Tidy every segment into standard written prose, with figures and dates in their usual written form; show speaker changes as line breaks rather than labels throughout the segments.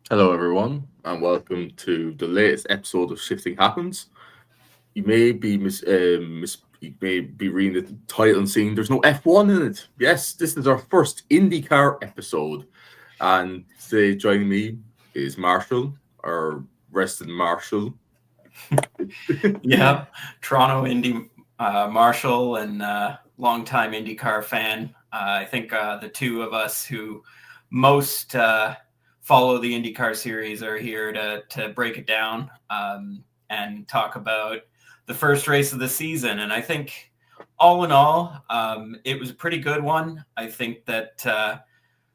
Hello, everyone, and welcome to the latest episode of Shifting Happens. You may be you may be reading the title and seeing there's no F1 in it. Yes, this is our first IndyCar episode, and today joining me is Marshall, our resident Marshall.
Yeah, Toronto Indy Marshall and longtime IndyCar fan. I think the two of us who most follow the IndyCar series are here to break it down and talk about the first race of the season. And I think all in all, it was a pretty good one. I think that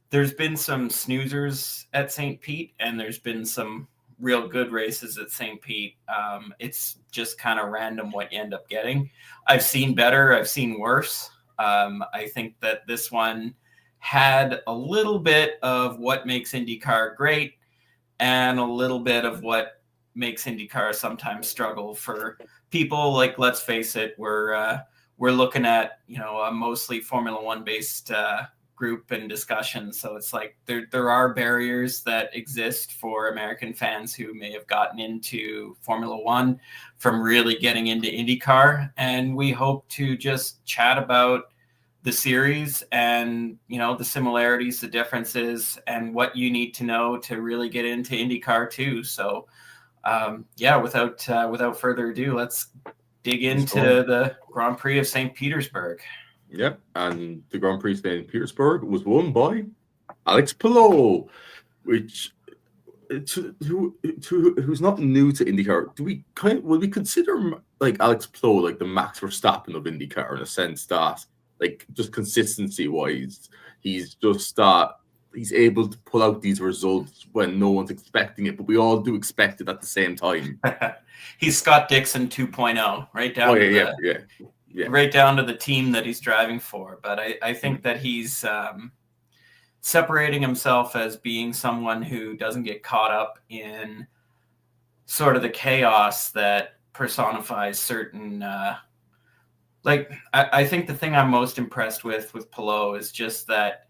there's been some snoozers at St. Pete, and there's been some real good races at St. Pete. It's just kind of random what you end up getting. I've seen better, I've seen worse. I think that this one had a little bit of what makes IndyCar great and a little bit of what makes IndyCar sometimes struggle for people. Like, let's face it, we're looking at a mostly Formula One based group and discussion. So it's like there are barriers that exist for American fans who may have gotten into Formula One from really getting into IndyCar. And we hope to just chat about the series and, the similarities, the differences, and what you need to know to really get into IndyCar too. So without further ado, let's dig into the Grand Prix of St. Petersburg.
Yep, and the Grand Prix St. Petersburg was won by Alex Palou, which who's not new to IndyCar. Will we consider like Alex Palou like the Max Verstappen of IndyCar in a sense that like just consistency wise, he's just he's able to pull out these results when no one's expecting it, but we all do expect it at the same time.
He's Scott Dixon 2.0, right down. Right down to the team that he's driving for. But I think that he's separating himself as being someone who doesn't get caught up in sort of the chaos that personifies certain. I think the thing I'm most impressed with Palou is just that,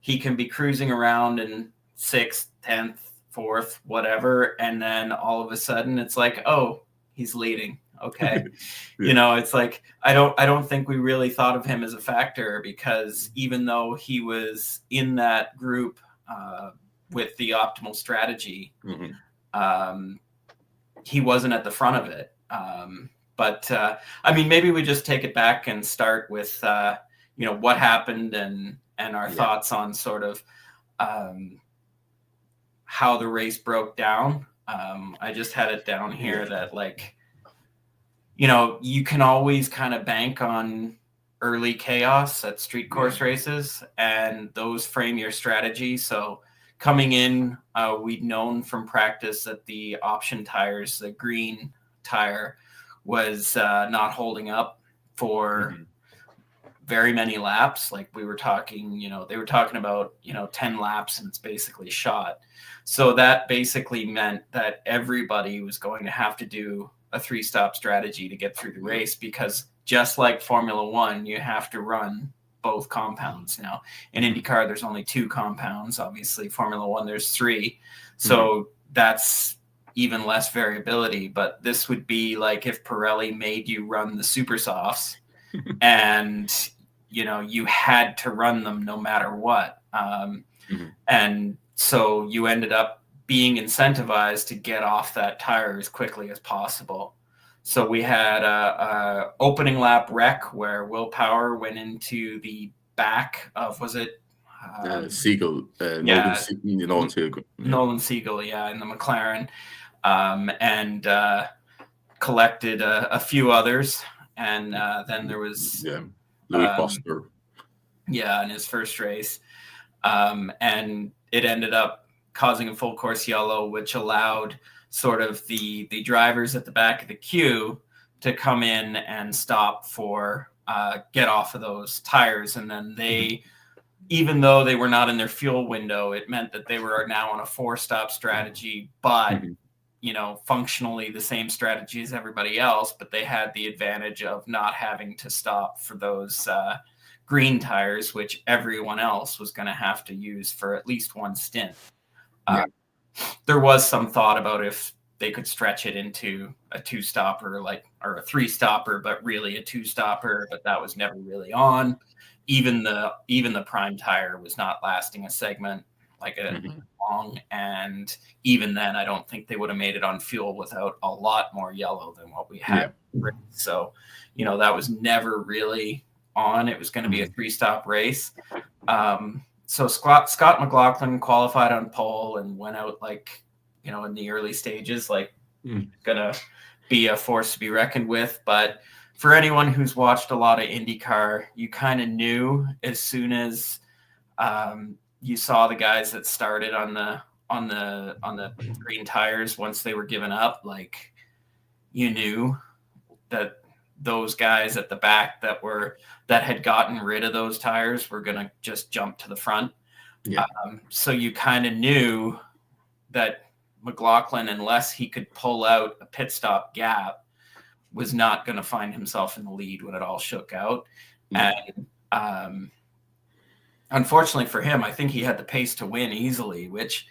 he can be cruising around in 6th, 10th, 4th, whatever, and then all of a sudden it's like, oh, he's leading. Okay. It's like, I don't think we really thought of him as a factor, because even though he was in that group with the optimal strategy, he wasn't at the front of it. But maybe we just take it back and start with, what happened and our thoughts on sort of how the race broke down. I just had it down here that you can always kind of bank on early chaos at street course races, and those frame your strategy. So coming in, we'd known from practice that the option tires, the green tire, was not holding up for very many laps. Like we were talking, they were talking about, 10 laps and it's basically shot. So that basically meant that everybody was going to have to do a 3-stop strategy to get through the race, because just like Formula One, you have to run both compounds. Now in IndyCar, there's only 2 compounds. Obviously Formula One, there's 3. So that's even less variability. But this would be like if Pirelli made you run the super softs and, you had to run them no matter what. And so you ended up being incentivized to get off that tire as quickly as possible. So we had a opening lap wreck where Will Power went into the back of, was it?
Siegel. Nolan Siegel.
Nolan Siegel, in the McLaren, and collected a few others. And then there was
Louis Foster.
In his first race. And it ended up causing a full course yellow, which allowed sort of the drivers at the back of the queue to come in and stop for get off of those tires. And then they, even though they were not in their fuel window, it meant that they were now on a 4-stop strategy, but functionally the same strategy as everybody else, but they had the advantage of not having to stop for those green tires, which everyone else was going to have to use for at least one stint. There was some thought about if they could stretch it into a 2-stopper, or a 3-stopper, but really a 2-stopper, but that was never really on. Even the prime tire was not lasting a segment like a long, and even then, I don't think they would have made it on fuel without a lot more yellow than what we had. So, that was never really on. It was going to be a 3-stop race. So Scott McLaughlin qualified on pole and went out in the early stages, gonna be a force to be reckoned with. But for anyone who's watched a lot of IndyCar, you kind of knew as soon as you saw the guys that started on the green tires, once they were given up, you knew that those guys at the back that had gotten rid of those tires were going to just jump to the front. So you kind of knew that McLaughlin, unless he could pull out a pit stop gap, was not going to find himself in the lead when it all shook out. And unfortunately for him, I think he had the pace to win easily, which,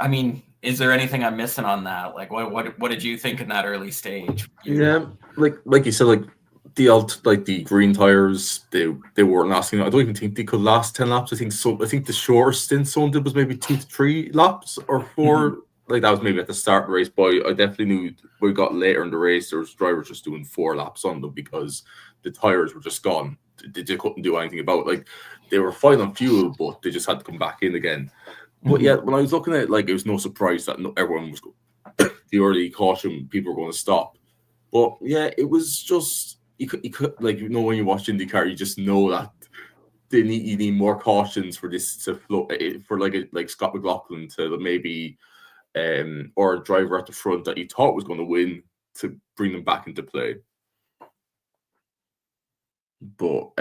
I mean, is there anything I'm missing on that? What did you think in that early stage?
Yeah, like you said, the green tires, they weren't lasting. I don't even think they could last 10 laps. I think the shortest stint someone did was maybe 2 to 3 laps or 4. That was maybe at the start of the race, but I definitely knew when we got later in the race, there was drivers just doing 4 laps on them because the tires were just gone. They just couldn't do anything about it. They were fine on fuel, but they just had to come back in again. But yeah, when I was looking at it, it was no surprise that everyone was the early caution, people were going to stop. But yeah, it was just you could when you watch IndyCar, you just know that you need more cautions for this to flow, for Scott McLaughlin to maybe or a driver at the front that you thought was going to win to bring them back into play. But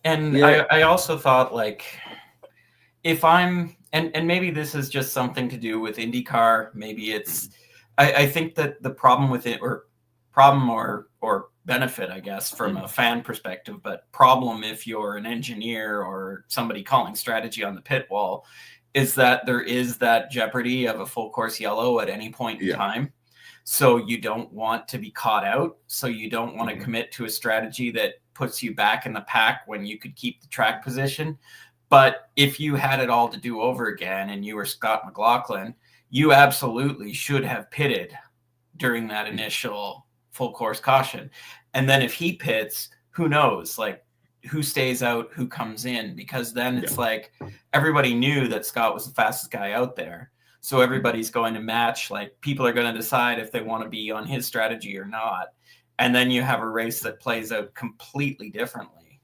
I also thought if I'm and maybe this is just something to do with IndyCar, maybe it's I think that the problem with it, or benefit, I guess, from a fan perspective, but problem if you're an engineer or somebody calling strategy on the pit wall, is that there is that jeopardy of a full course yellow at any point in time. So you don't want to be caught out. So you don't want to commit to a strategy that puts you back in the pack when you could keep the track position. But if you had it all to do over again and you were Scott McLaughlin, you absolutely should have pitted during that initial full course caution. And then if he pits, who knows, who stays out, who comes in, because then it's everybody knew that Scott was the fastest guy out there. So everybody's going to match, people are going to decide if they want to be on his strategy or not. And then you have a race that plays out completely differently.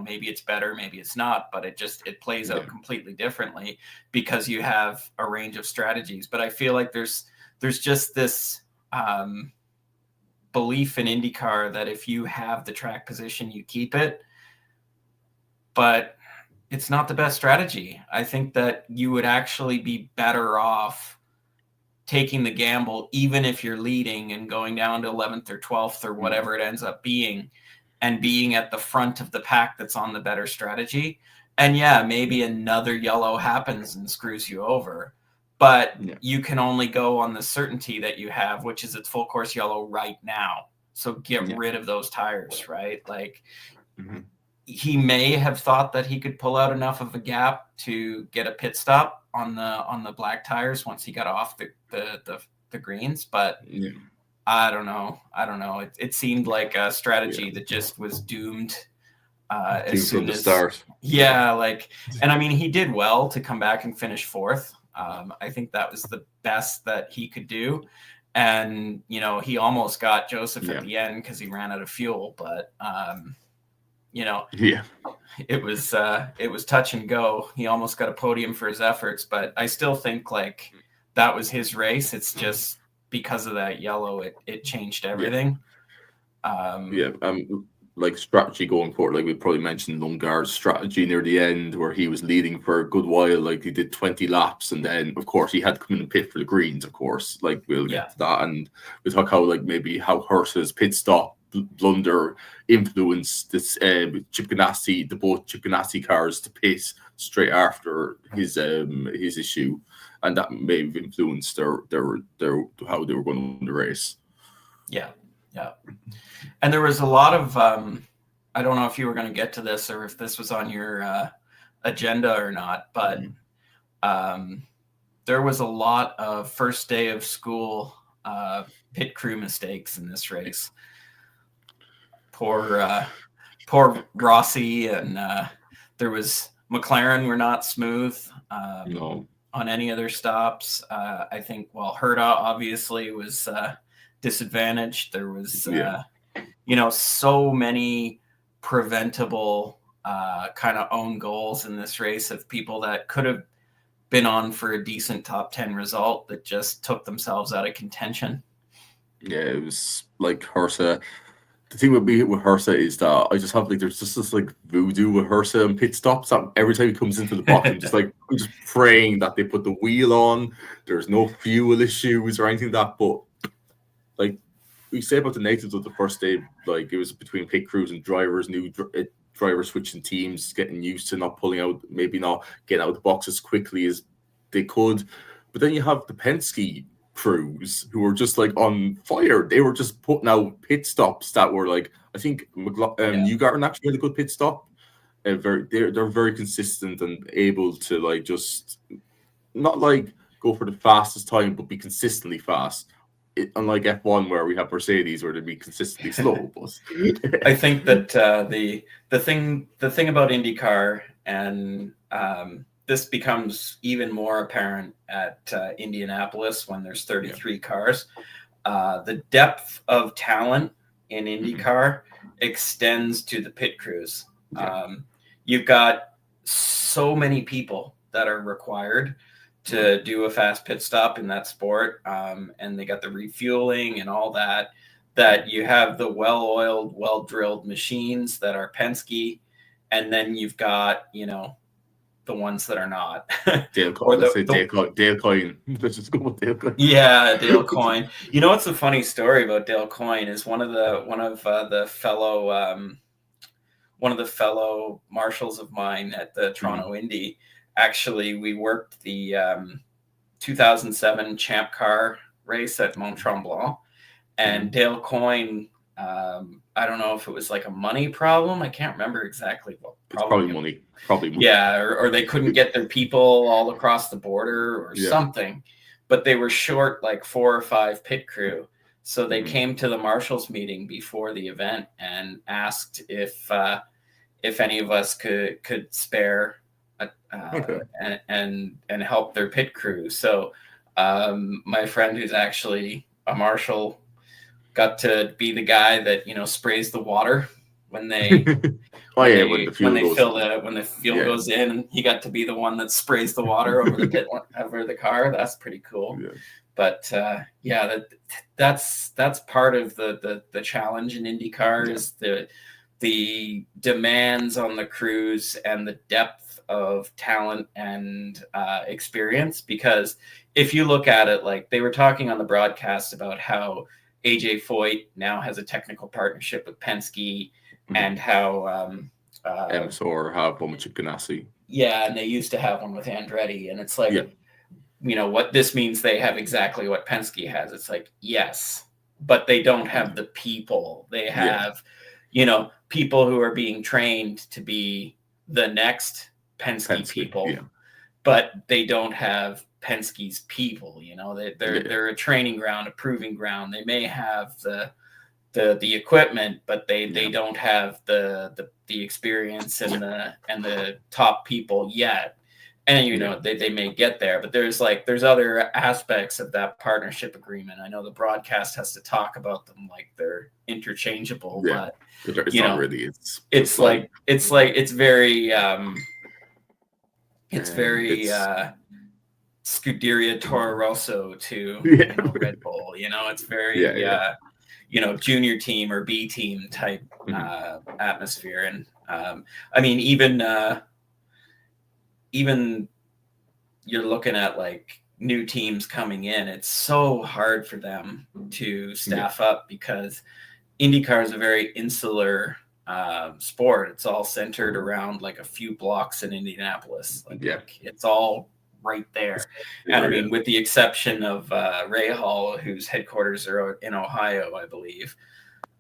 Maybe it's better, maybe it's not, but it plays out completely differently because you have a range of strategies. But I feel like there's just this belief in IndyCar that if you have the track position, you keep it. But it's not the best strategy. I think that you would actually be better off taking the gamble, even if you're leading and going down to 11th or 12th or whatever it ends up being, and being at the front of the pack that's on the better strategy. And yeah, maybe another yellow happens and screws you over, but you can only go on the certainty that you have, which is it's full course yellow right now. So get rid of those tires, right? He may have thought that he could pull out enough of a gap to get a pit stop on the black tires once he got off the greens, but I don't know. It seemed like a strategy that just was doomed as soon as
start.
And I mean, he did well to come back and finish 4th. I think that was the best that he could do. And, he almost got Joseph at the end because he ran out of fuel, but it was touch and go. He almost got a podium for his efforts, but I still think that was his race. It's just because of that yellow, it changed everything.
Strategy going forward, we probably mentioned Lundgaard's strategy near the end where he was leading for a good while, he did 20 laps, and then of course he had to come in and pit for the greens, of course, we'll get to that, and we'll talk how maybe how Hurst's pit stop blunder influenced this Chip Ganassi, the both Chip Ganassi cars to pit straight after his issue, and that may have influenced their how they were going to win the race.
Yeah. And there was a lot of I don't know if you were going to get to this or if this was on your agenda or not, but there was a lot of first day of school pit crew mistakes in this race. Poor Rossi, and there was McLaren were not smooth
No.
on any other stops. I think, well, Herta obviously was disadvantaged. There was, so many preventable kind of own goals in this race of people that could have been on for a decent top 10 result that just took themselves out of contention.
Yeah, it was like Herta. The thing with me with Herta is that I just have there's just this voodoo with Herta and pit stops. That every time he comes into the box, I'm just praying that they put the wheel on. There's no fuel issues or anything like that. But like we say about the negatives of the first day, it was between pit crews and drivers, new drivers switching teams, getting used to not pulling out, maybe not getting out of the box as quickly as they could. But then you have the Penske crews who were just on fire. They were just putting out pit stops that were I think Newgarden actually had a good pit stop. They're very consistent and able to just not go for the fastest time, but be consistently fast. Unlike F1 where we have Mercedes where they'd be consistently slow. But
I think that the thing about IndyCar, and this becomes even more apparent at Indianapolis when there's 33 cars. The depth of talent in IndyCar extends to the pit crews. You've got so many people that are required to do a fast pit stop in that sport, and they got the refueling and all that you have the well-oiled, well-drilled machines that are Penske, and then you've got the ones that are not.
Dale Coyne. Let's just go with Dale Coyne.
Yeah, Dale Coyne. What's a funny story about Dale Coyne is one of the fellow marshals of mine at the Toronto Indy. Actually, we worked the 2007 Champ Car race at Mont Tremblant, and Dale Coyne. I don't know if it was a money problem. I can't remember exactly. Well,
probably money.
Yeah, or they couldn't get their people all across the border or something, but they were short 4 or 5 pit crew. So they came to the marshals meeting before the event and asked if any of us could spare and help their pit crew. So my friend, who's actually a marshal, got to be the guy that sprays the water when they when the fuel goes in, and he got to be the one that sprays the water over the over the car. That's pretty cool. But that's part of the challenge in IndyCar is the demands on the crews and the depth of talent and experience. Because if you look at it, they were talking on the broadcast about how AJ Foyt now has a technical partnership with Penske, and how
MSOR have one with Chip Ganassi.
Yeah, and they used to have one with Andretti, and it's what this means, they have exactly what Penske has. It's yes, but they don't have the people. They have, people who are being trained to be the next Penske people, but they don't have Penske's people. They're a training ground, a proving ground. They may have the equipment, but they don't have the experience and the top people yet. And they may get there, but there's other aspects of that partnership agreement. I know the broadcast has to talk about them like they're interchangeable, but
it's not really.
It's very Scuderia Toro Rosso to Red Bull. It's very junior team or B team type atmosphere. And even you're looking at new teams coming in, it's so hard for them to staff up because IndyCar is a very insular sport. It's all centered around like a few blocks in Indianapolis. Like it's all right there. And I mean, with the exception of Rahal, whose headquarters are in Ohio, I believe,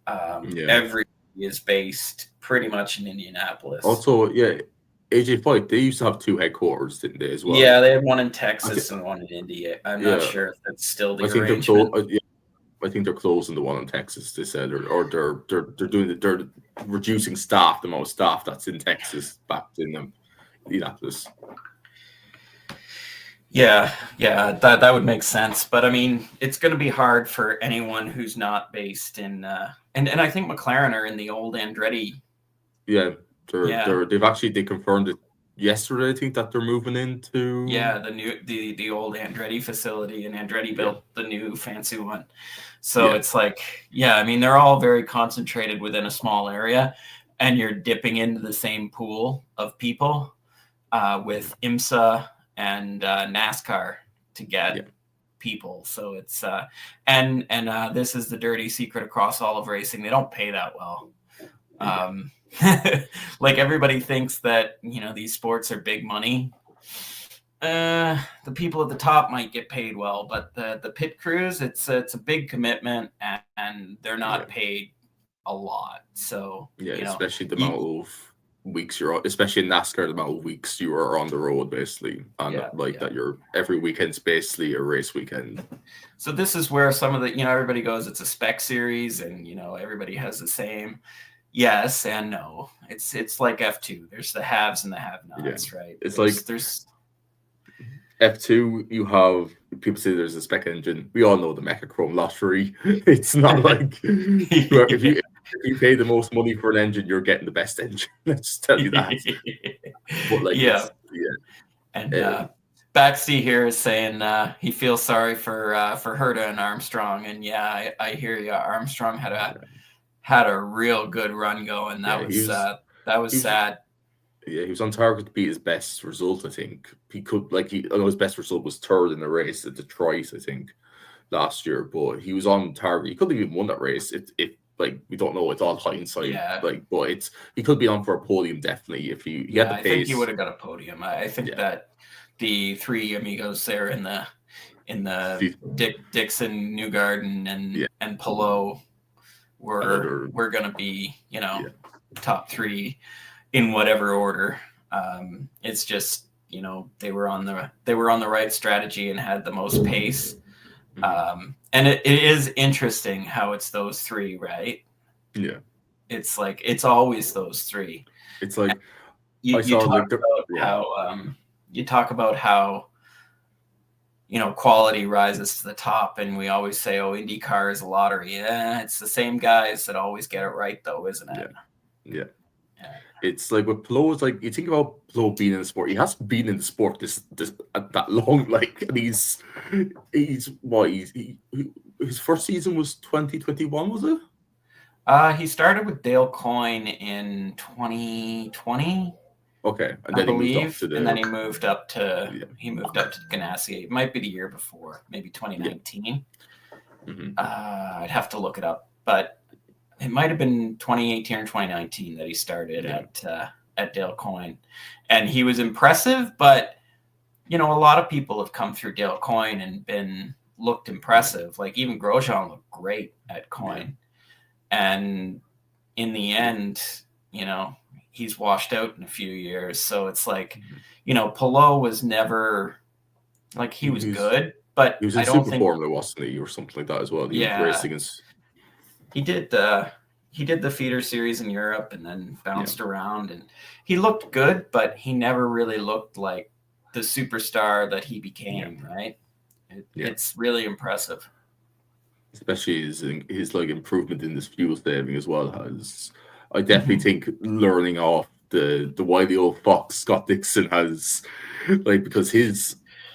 everybody is based pretty much in Indianapolis.
Also, AJ Fight, they used to have 2 headquarters, didn't they, as well?
Yeah, they had one in Texas and one in Indy. I'm not sure if that's still the arrangement.
I think they're closing the one in Texas, they said, or they're reducing staff, the amount of staff that's in Texas back in Indianapolis.
Yeah, that would make sense. But I mean, it's going to be hard for anyone who's not based in, and I think McLaren are in the old Andretti.
Yeah, they confirmed it yesterday. I think that they're moving into
the old Andretti facility, and Andretti built the new fancy one. So it's like, I mean, they're all very concentrated within a small area, and you're dipping into the same pool of people with IMSA and NASCAR to get people. So it's and this is the dirty secret across all of racing. They don't pay that well. Like everybody thinks that, these sports are big money. The people at the top might get paid well, but the pit crews, it's a big commitment, and they're not paid a lot. So
especially the amount of weeks especially in NASCAR, the amount of weeks you are on the road, basically, and that you're every weekend's basically a race weekend.
So this is where some of the everybody goes, it's a spec series, and everybody has the same. Yes and no. It's like F2. There's the haves and the have-nots, right?
It's there's F2. You have people say there's a spec engine. We all know the Mecha Chrome lottery. It's not like if you pay the most money for an engine, you're getting the best engine. Let's just tell you that. But
and Baxty here is saying he feels sorry for Herta and Armstrong, and I hear you. Armstrong had a real good run going. That was sad.
Yeah, he was on target to beat his best result. I think he could I know his best result was third in the race at Detroit, I think, last year. But he was on target. He could have even won that race. If we don't know. It's all hindsight. But he could be on for a podium definitely if he had the pace.
I think he would have got a podium. I think that the three amigos there in the Dixon, Newgarden, and Palou we're going to be, top 3 in whatever order. It's just, they were on the right strategy and had the most pace. And it is interesting how it's those 3, right?
Yeah.
It's like, it's always those 3.
It's like,
you talk about how, quality rises to the top, and we always say, IndyCar is a lottery. Yeah, it's the same guys that always get it right, though, isn't it?
Yeah. It's like with Palou, it's like you think about Palou being in the sport. He hasn't been in the sport this that long. Like, and he's his first season was 2021, was it?
He started with Dale Coyne in 2020.
Okay, and
then he moved up to Ganassi. It might be the year before, maybe 2019. I'd have to look it up, but it might have been 2018 or 2019 that he started at Dale Coyne, and he was impressive. But a lot of people have come through Dale Coyne and looked impressive. Like even Grosjean looked great at Coyne, and in the end, he's washed out in a few years. So it's like, Palou was never like he was good, but
he was in Super Formula, wasn't he, or something like that as well? He was racing against.
He did the feeder series in Europe and then bounced around, and he looked good, but he never really looked like the superstar that he became. Right? It's really impressive.
Especially his improvement in this fuel saving as well has. I definitely think learning off the wily old fox Scott Dixon has, because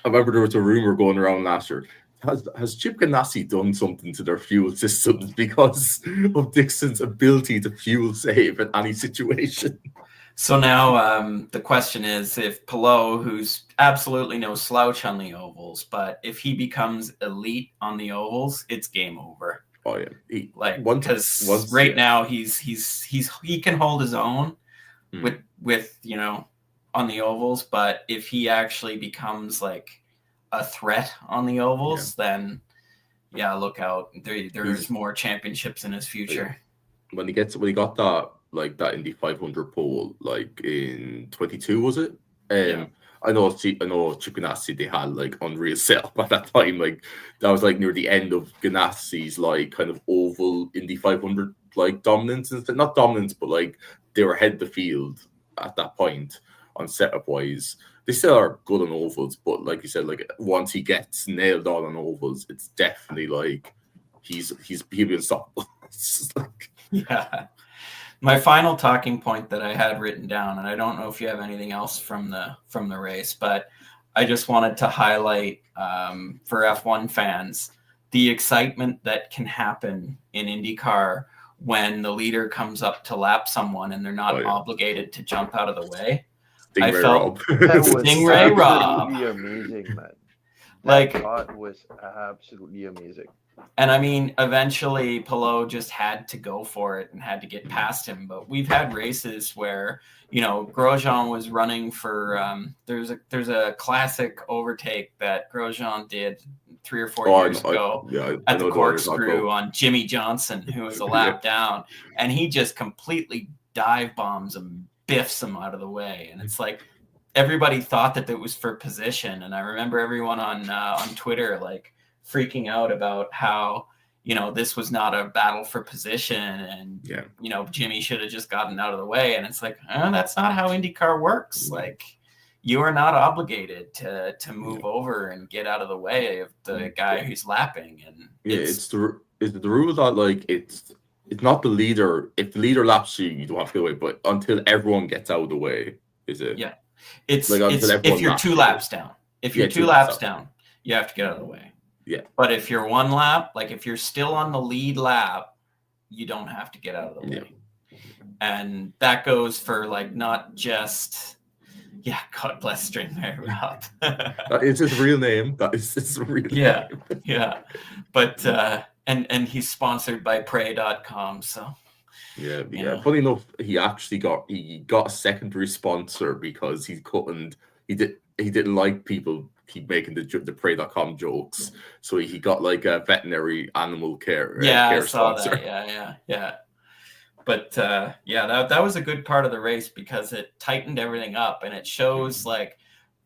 I remember there was a rumor going around last year. Has Chip Ganassi done something to their fuel systems because of Dixon's ability to fuel save in any situation?
So now the question is, if Palou, who's absolutely no slouch on the ovals, but if he becomes elite on the ovals, it's game over.
Oh yeah,
Like, because now he can hold his own with on the ovals, but if he actually becomes like a threat on the ovals, then look out. There's more championships in his future.
When he got that Indy 500 pole like in 22, was it? I know Chip Ganassi, they had like unreal setup at that time. Like that was like near the end of Ganassi's like kind of oval Indy 500 like dominance, not dominance, but like they were ahead of the field at that point on setup wise. They still are good on ovals, but like you said, like once he gets nailed on ovals, it's definitely like he'll be unstoppable. It's just like
My final talking point that I had written down, and I don't know if you have anything else from the race, but I just wanted to highlight for F1 fans the excitement that can happen in IndyCar when the leader comes up to lap someone and they're not obligated to jump out of the way.
Stingray Rob.
That was
Stingray Rob.
absolutely amazing, man.
Like,
that part was absolutely amazing.
And I mean, eventually Palou just had to go for it and had to get past him. But we've had races where, Grosjean was running for. There's a classic overtake that Grosjean did 3 or 4 years ago at the corkscrew on Jimmy Johnson, who was a lap down, and he just completely dive bombs him, biffs him out of the way, and it's like everybody thought that it was for position, and I remember everyone on Twitter like freaking out about how this was not a battle for position, and Jimmy should have just gotten out of the way, and it's like that's not how IndyCar works. Like, you are not obligated to move over and get out of the way of the guy who's lapping. And
it's the rule that like it's not the leader. If the leader laps you, you don't have to get away, but until everyone gets out of the way, is it?
Yeah, it's if you're 2 laps down. If you're 2 laps down, you have to get out of the way.
Yeah.
But if you're 1 lap, like if you're still on the lead lap, you don't have to get out of the way. And that goes for like not just God bless Stingray Rob.
That is his real name. That is his real name.
Yeah. But and he's sponsored by Prey.com, so
Funny enough, he got a secondary sponsor because he didn't like people keep making the Prey.com jokes, so he got like a veterinary animal care
I
saw
sponsor. That. Yeah. But that was a good part of the race because it tightened everything up, and it shows like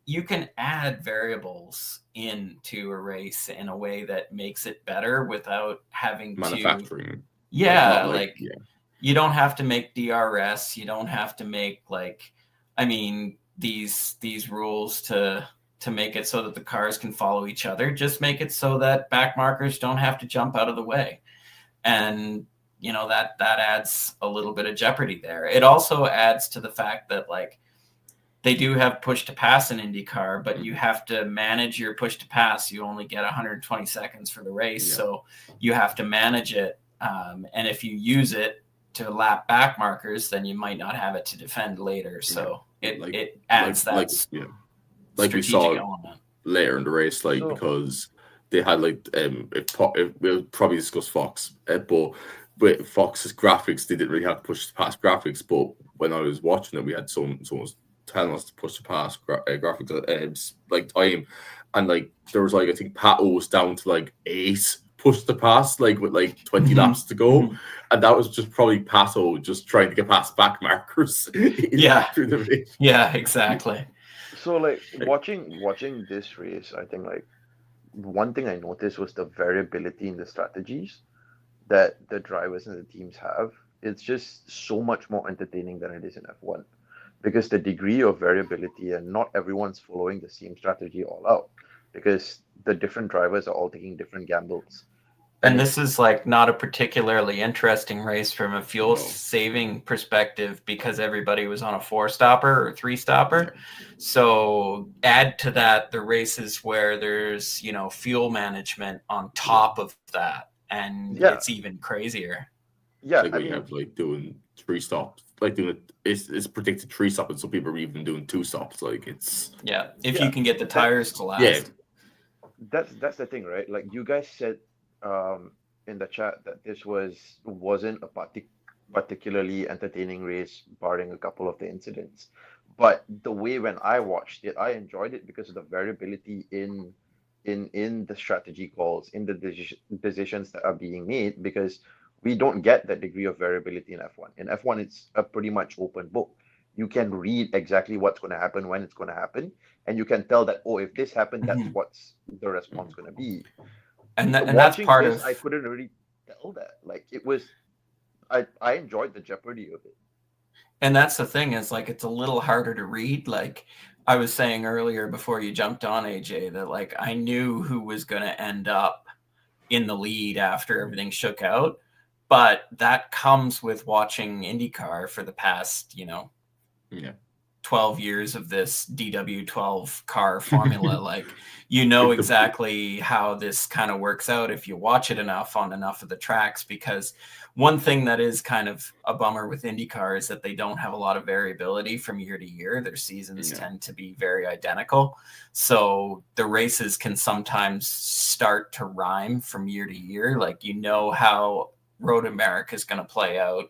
you can add variables into a race in a way that makes it better without having
manufacturing.
You don't have to make DRS. You don't have to make these rules to make it so that the cars can follow each other. Just make it so that back markers don't have to jump out of the way. And that adds a little bit of jeopardy there. It also adds to the fact that like they do have push to pass in IndyCar, but you have to manage your push to pass. You only get 120 seconds for the race. So you have to manage it. And if you use it to lap back markers, then you might not have it to defend later. So it adds
like we saw element later in the race, because they had we'll probably discuss Fox, but with Fox's graphics, they didn't really have to push to pass graphics. But when I was watching it, we had someone was telling us to push to pass graphics like time, and like there was I think Pato was down to like 8 push to pass with 20 laps to go, and that was just probably Pato just trying to get past back markers. Through the race.
Yeah, exactly.
So watching this race, I think one thing I noticed was the variability in the strategies that the drivers and the teams have. It's just so much more entertaining than it is in F1, because the degree of variability, and not everyone's following the same strategy all out, because the different drivers are all taking different gambles.
And this is not a particularly interesting race from a fuel saving perspective, because everybody was on a 4-stopper or 3-stopper. So add to that the races where there's, fuel management on top of that. And it's even crazier.
Yeah.
You have doing 3 stops, it's predicted 3 stops, and some people are even doing 2 stops.
If you can get the tires to last.
That's the thing, right? You guys said in the chat that this wasn't a particularly entertaining race, barring a couple of the incidents. But the way when I watched it, I enjoyed it because of the variability in the strategy calls, in the decisions that are being made, because we don't get that degree of variability in F1. In F1, it's a pretty much open book. You can read exactly what's going to happen, when it's going to happen, and you can tell that, oh, if this happened, that's what's the response going to be.
And that's
Watching
part
this,
of.
I couldn't really tell that. Like it was, I enjoyed the jeopardy of it.
And that's the thing, is like it's a little harder to read. Like I was saying earlier before you jumped on, AJ, that like I knew who was going to end up in the lead after everything shook out. But that comes with watching IndyCar for the past, 12 years of this DW12 car formula. Like, exactly how this kind of works out if you watch it enough on enough of the tracks, because one thing that is kind of a bummer with IndyCar is that they don't have a lot of variability from year to year. Their seasons tend to be very identical. So the races can sometimes start to rhyme from year to year. Like, how Road America is going to play out.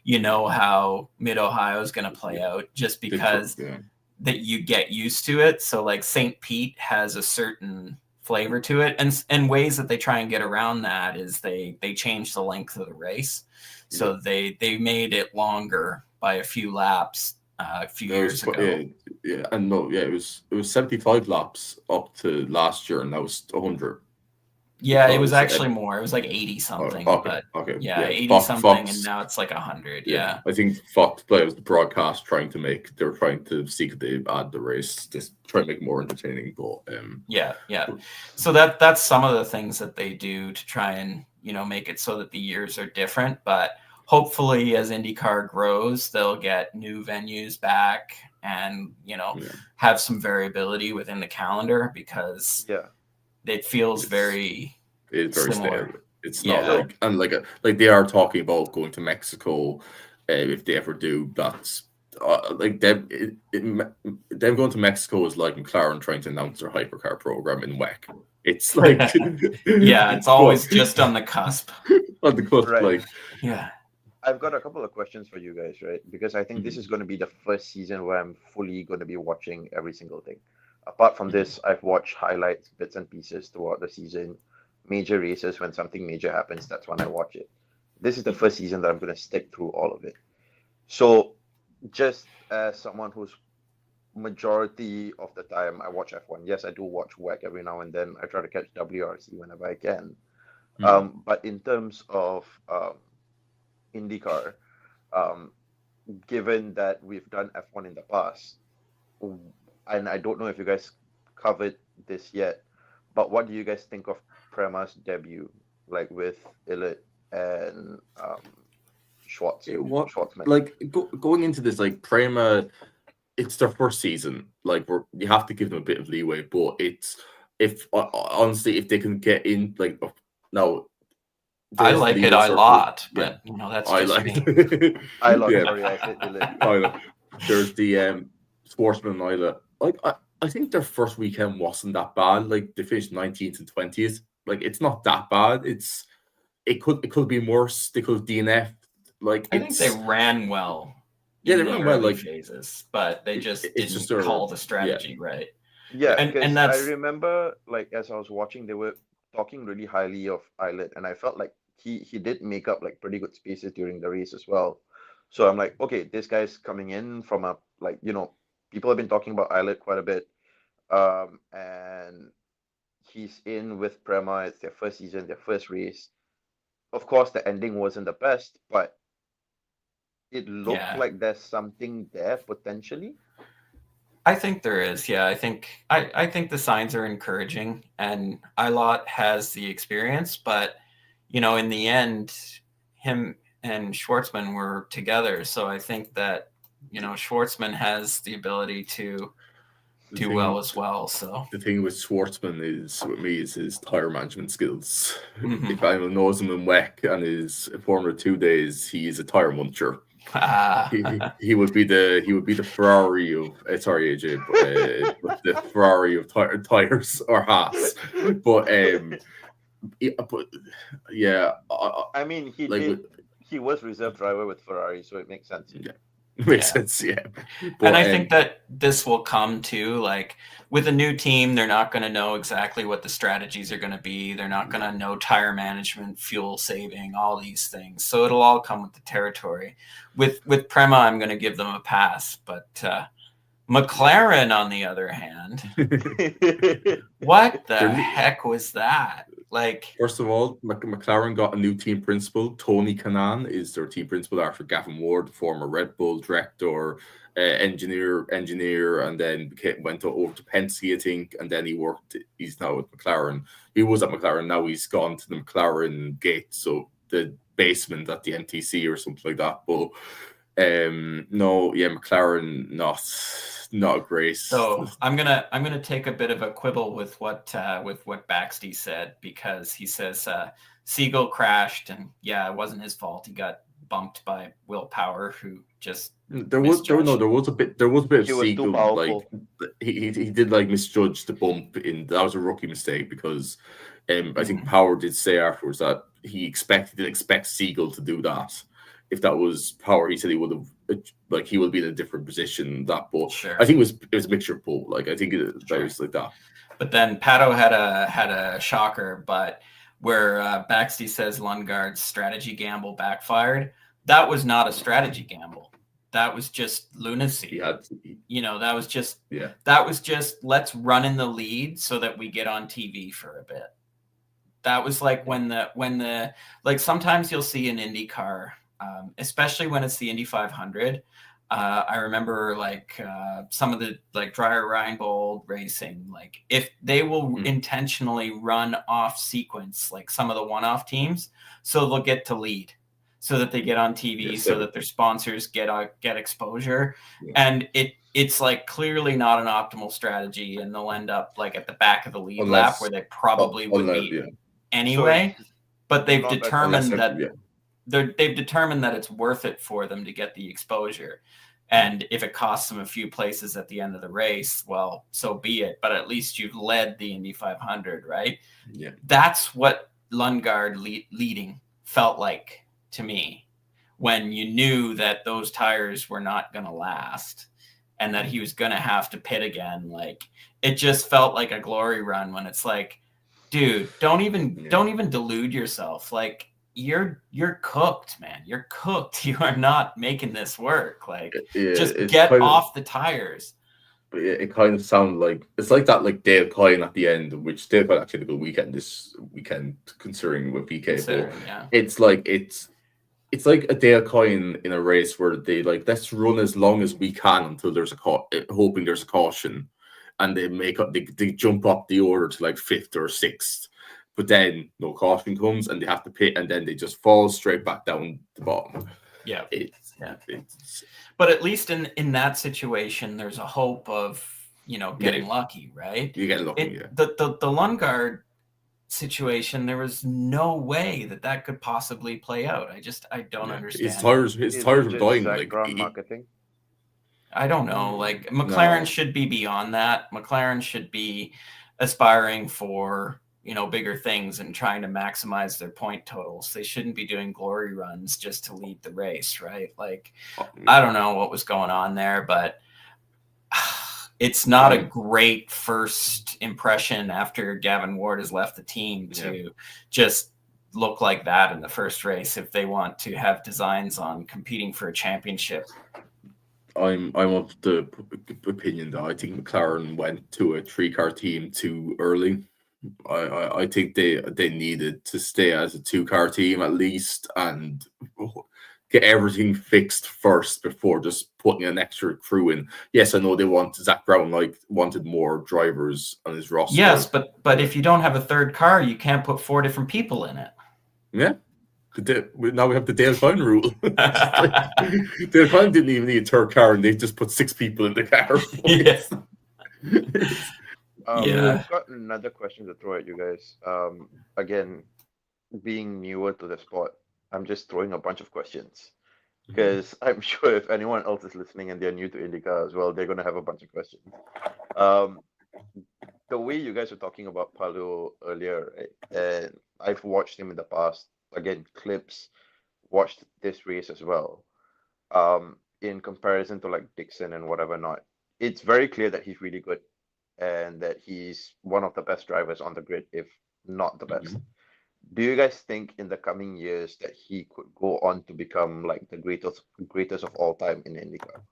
How Mid-Ohio is going to play out, just because that you get used to it. So like St. Pete has a certain flavor to it, and ways that they try and get around that is they change the length of the race. So they made it longer by a few laps a few years ago.
It was 75 laps up to last year, and that was 100.
Yeah, it was actually more. It was like 80 something. 80 something, and now it's like 100. Yeah.
I think Fox Play was the broadcast they were trying to see if they add the race, just try to make it more entertaining. But
So that's some of the things that they do to try and make it so that the years are different. But hopefully, as IndyCar grows, they'll get new venues back and have some variability within the calendar, because it feels
it's
very
similar.
Stale.
It's not like they are talking about going to Mexico if they ever do. That's them going to Mexico is like McLaren trying to announce their hypercar program in WEC. It's like
it's always just on the cusp.
On the cusp,
right.
Yeah.
I've got a couple of questions for you guys, right? Because I think this is going to be the first season where I'm fully going to be watching every single thing. Apart from this, I've watched highlights, bits and pieces throughout the season. Major races, when something major happens, that's when I watch it. This is the first season that I'm going to stick through all of it. So, just as someone who's majority of the time I watch F1, yes, I do watch WEC every now and then. I try to catch WRC whenever I can. But in terms of IndyCar, given that we've done F1 in the past, and I don't know if you guys covered this yet, but what do you guys think of Prema's debut, like with Illet and Schwartzman?
Like going into this, like Prema, it's their first season. Like you have to give them a bit of leeway, but honestly, if they can get in, like now.
I like it a lot, but that's just me.
I love it.
There's the Sportsman and Isla. Like I think their first weekend wasn't that bad. Like they finished 19th and 20th. Like it's not that bad. It could be worse. They could have DNF. Like
I think they ran well.
Yeah, they ran well, like
phases, but they didn't call the strategy right.
Yeah, and I remember, like, as I was watching, they were talking really highly of Islet, and I felt like he did make up like pretty good spaces during the race as well. So I'm like, okay, this guy's coming in from a, like, people have been talking about Islet quite a bit, and he's in with Prema. It's their first season, their first race. Of course, the ending wasn't the best, but it looked like there's something there potentially.
I think there is. Yeah, I think the signs are encouraging, and Ilott has the experience, but in the end, him and Schwartzman were together, so I think that Schwartzman has the ability to do well as well. So
the thing with Schwartzman is his tire management skills. If anyone knows him in WEC and his Formula 2 days, he is a tire muncher. He would be the Ferrari of sorry AJ, but the Ferrari of tires or Haas. But but yeah,
I mean,
like
he was reserve driver with Ferrari, so it makes sense.
yeah, makes
Yeah.
sense. Yeah,
And
but
I think that this will come to, like, with a new team, they're not going to know exactly what the strategies are going to be. They're not going to know tire management, fuel saving, all these things. So it'll all come with the territory. With Prema, I'm going to give them a pass, but McLaren, on the other hand, what the heck was that? Like,
first of all, McLaren got a new team principal. Tony Kanaan is their team principal after Gavin Ward, former Red Bull director, engineer, and then went over to Penske, I think, and then he's now with McLaren. He was at McLaren, now he's gone to the McLaren gate, so the basement at the NTC or something like that. But no, yeah, McLaren not great.
So I'm gonna take a bit of a quibble with what Baxty said, because he says Siegel crashed, and yeah, it wasn't his fault. He got bumped by Will Power, who just
there was a bit of
He was too
Siegel,
powerful.
like he did like misjudge the bump. That was a rookie mistake, because I think Power did say afterwards that he didn't expect Siegel to do that. If that was Power, he said he would have, like, he would be in a different position. That, but
Sure.
I think it was a mixture of both. Like, I think it was like that.
But then Pato had a shocker, but where Baxty says Lundgaard's strategy gamble backfired, that was not a strategy gamble. That was just lunacy. That was just let's run in the lead so that we get on TV for a bit. That was like when the like, sometimes you'll see an IndyCar, especially when it's the Indy 500. I remember like some of the, like, Dreyer Reinbold racing, like, if they will intentionally run off sequence, like some of the one-off teams, so they'll get to lead, so that they get on TV, so that their sponsors get exposure. And it's like clearly not an optimal strategy, and they'll end up like at the back of the lead lap, where they probably would be anyway. So but they've determined they've determined that it's worth it for them to get the exposure. And if it costs them a few places at the end of the race, well, so be it. But at least you've led the Indy 500, right?
Yeah.
That's what Lundgaard leading felt like to me, when you knew that those tires were not going to last and that he was going to have to pit again. Like, it just felt like a glory run, when it's like, dude, don't even delude yourself. Like, you're cooked, man. You're cooked. You are not making this work. Like, just get off the tires.
But it kind of sounded like it's like that, like Dale Coyne at the end, which Dale Coyne actually had a good weekend this weekend, considering with VK. But it's like a Dale Coyne in a race where they like, let's run as long as we can until there's hoping there's a caution, and they jump up the order to like 5th or 6th. But then no caution comes, and they have to pit, and then they just fall straight back down the bottom.
Yeah. But at least in that situation, there's a hope of, getting lucky, right?
You get lucky.
The Lundgaard situation, there was no way that could possibly play out. I don't understand.
His tires were dying. Like,
marketing.
I don't know. Like, McLaren should be beyond that. McLaren should be aspiring for, bigger things and trying to maximize their point totals. They shouldn't be doing glory runs just to lead the race, right? Like, I don't know what was going on there, but it's not a great first impression after Gavin Ward has left the team to just look like that in the first race, if they want to have designs on competing for a championship.
I'm of the opinion that I think McLaren went to a 3-car team too early. I think they needed to stay as a 2-car team at least, and get everything fixed first before just putting an extra crew in. Yes, I know they Zach Brown wanted more drivers on his roster.
Yes, but if you don't have a 3rd car, you can't put 4 different people in it.
Yeah. Now we have the Dale Coyne rule. Dale Coyne didn't even need a 3rd car, and they just put 6 people in the car.
Yes.
I've got another question to throw at you guys. Again, being newer to the sport, I'm just throwing a bunch of questions, because I'm sure if anyone else is listening and they're new to IndyCar as well, they're going to have a bunch of questions. the way you guys were talking about Palou earlier, right? And I've watched him in the past. Again, clips, watched this race as well. In comparison to like Dixon and whatever not, it's very clear that he's really good and that he's one of the best drivers on the grid, if not the best.
Mhm.
Do you guys think in the coming years that he could go on to become like the greatest of all time in IndyCar?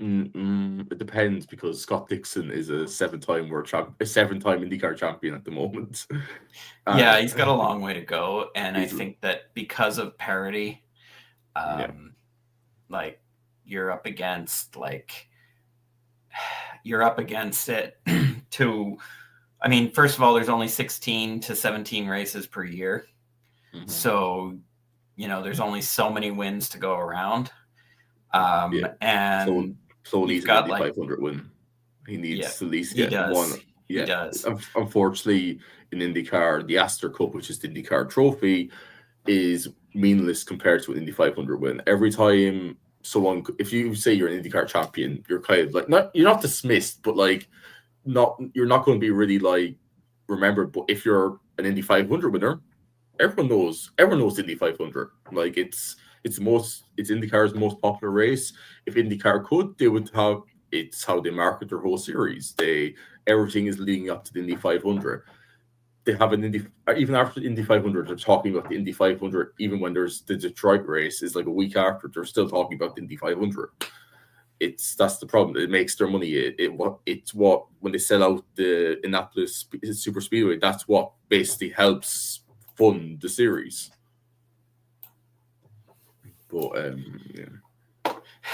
It depends because Scott Dixon is a seven-time IndyCar champion at the moment.
Yeah, he's got a long way to go, and I
He's-
think that because of parity,
Yeah.
like you're up against it to. I mean, first of all, there's only 16 to 17 races per year,
Mhm.
so there's only so many wins to go around.
Yeah.
And
So
you've
needs an
got
Indy 500 win. He needs
Yeah,
to at least
he
get
does.
one.
He
Yeah.
does.
Unfortunately, in IndyCar, the Astor Cup, which is the IndyCar trophy, is meaningless compared to an Indy 500 win. Every time someone, if you say you're an IndyCar champion, you're kind of like you're not dismissed, but like you're not going to be really like remembered. But if you're an Indy 500 winner, everyone knows Indy 500. Like it's IndyCar's most popular race. If IndyCar could, they would have. It's how they market their whole series. Everything is leading up to the Indy 500. They have an Indy even after the Indy 500. They're talking about the Indy 500. Even when there's the Detroit race, is like a week after. They're still talking about the Indy 500. That's the problem. It makes their money. It's what when they sell out the Indianapolis Super Speedway. That's what basically helps fund the series. But yeah.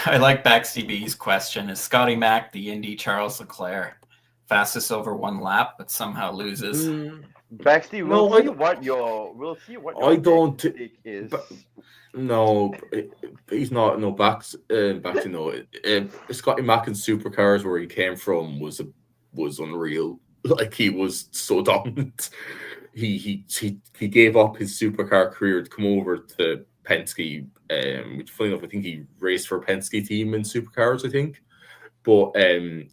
I like Baxty B's question. Is Scotty Mack the Indy Charles Leclerc? Fastest over one lap, but somehow loses.
Baxty, we'll see what your
I don't.
take is.
No, he's not. No, Baxty. No, Scotty Mack in supercars where he came from was unreal. Like he was so dominant. He gave up his supercar career to come over to Penske. Which, funny enough, I think he raced for a Penske team in supercars. I think, but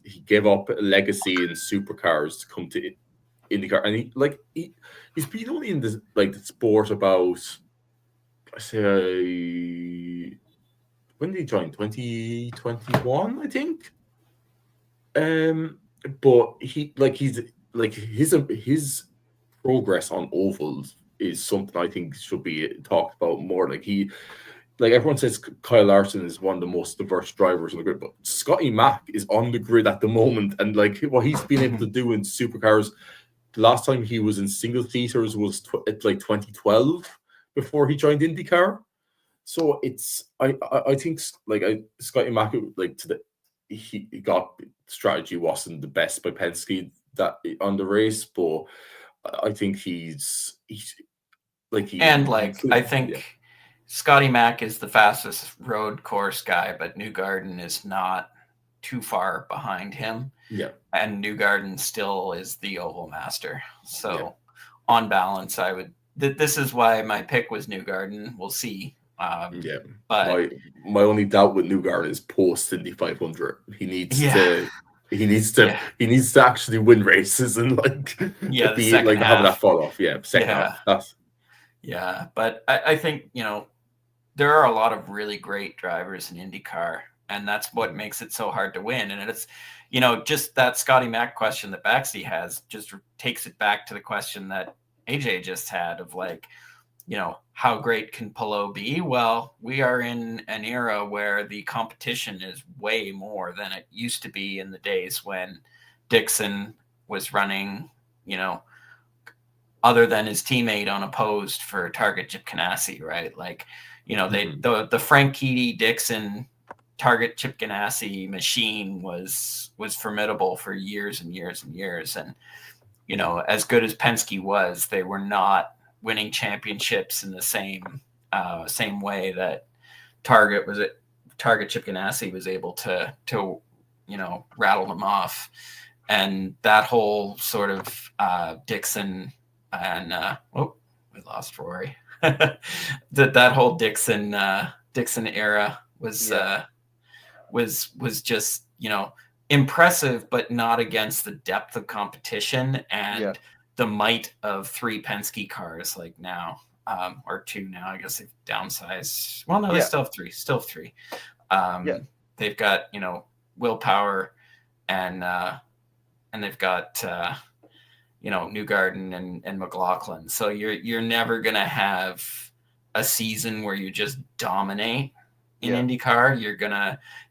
he gave up a legacy in supercars to come to IndyCar, and he's been only in the sport about, I say, when did he join? 2021, I think. But his progress on ovals is something I think should be talked about more. Everyone says Kyle Larson is one of the most diverse drivers on the grid, but Scotty Mack is on the grid at the moment, and what he's been able to do in supercars. The last time he was in single seaters was 2012 before he joined IndyCar. So I think Scotty Mack he got strategy wasn't the best by Penske that on the race, but I think
I think Scotty Mack is the fastest road course guy, but Newgarden is not too far behind him.
Yeah.
And Newgarden still is the oval master. So on balance, this is why my pick was Newgarden. We'll see. But
my only doubt with Newgarden is post Indy 500. He needs to actually win races and be having that fall off. Yeah, second half.
But I think there are a lot of really great drivers in IndyCar, and that's what makes it so hard to win. And it's just that Scotty Mack question that Baxty has just takes it back to the question that AJ just had of how great can Palou be? Well, we are in an era where the competition is way more than it used to be in the days when Dixon was running, other than his teammate unopposed for Target Chip Ganassi, right? The Frank Keedy Dixon Target Chip Ganassi machine was formidable for years and years and years. And, as good as Penske was, they were not winning championships in the same way that Target Chip Ganassi was able to rattle them off. And that whole sort of Dixon and we lost Rory. that whole Dixon era was just impressive, but not against the depth of competition and
Yeah.
the might of 3 Penske cars like now, or 2 now. I guess they've downsized. Well, no, they
Yeah.
still have 3. Still 3.
Yeah.
They've got, willpower and they've got Newgarden and McLaughlin. So you're never gonna have a season where you just dominate in IndyCar.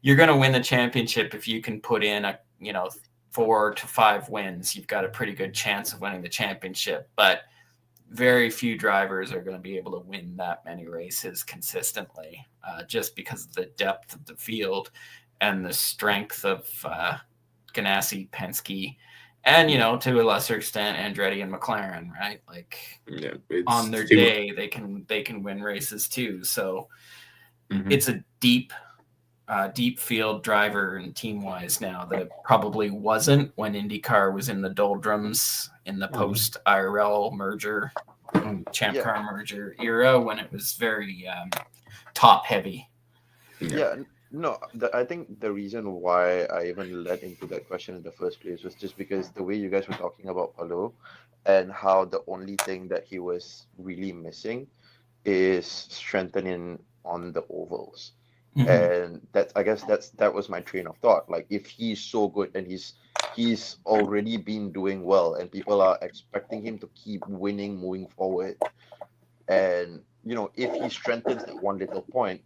You're gonna win the championship if you can put in 4 to 5 wins. You've got a pretty good chance of winning the championship, but very few drivers are going to be able to win that many races consistently, just because of the depth of the field and the strength of Ganassi, Penske, and to a lesser extent Andretti and McLaren, right? Like on their day, they can win races too. So it's a deep field driver and team wise now that it probably wasn't when IndyCar was in the doldrums in the post IRL merger, Champ Car merger era, when it was very top heavy.
No, I think the reason why I even led into that question in the first place was just because the way you guys were talking about Palou and how the only thing that he was really missing is strengthening on the ovals. And that was my train of thought. Like, if he's so good and he's already been doing well and people are expecting him to keep winning moving forward, and if he strengthens that one little point,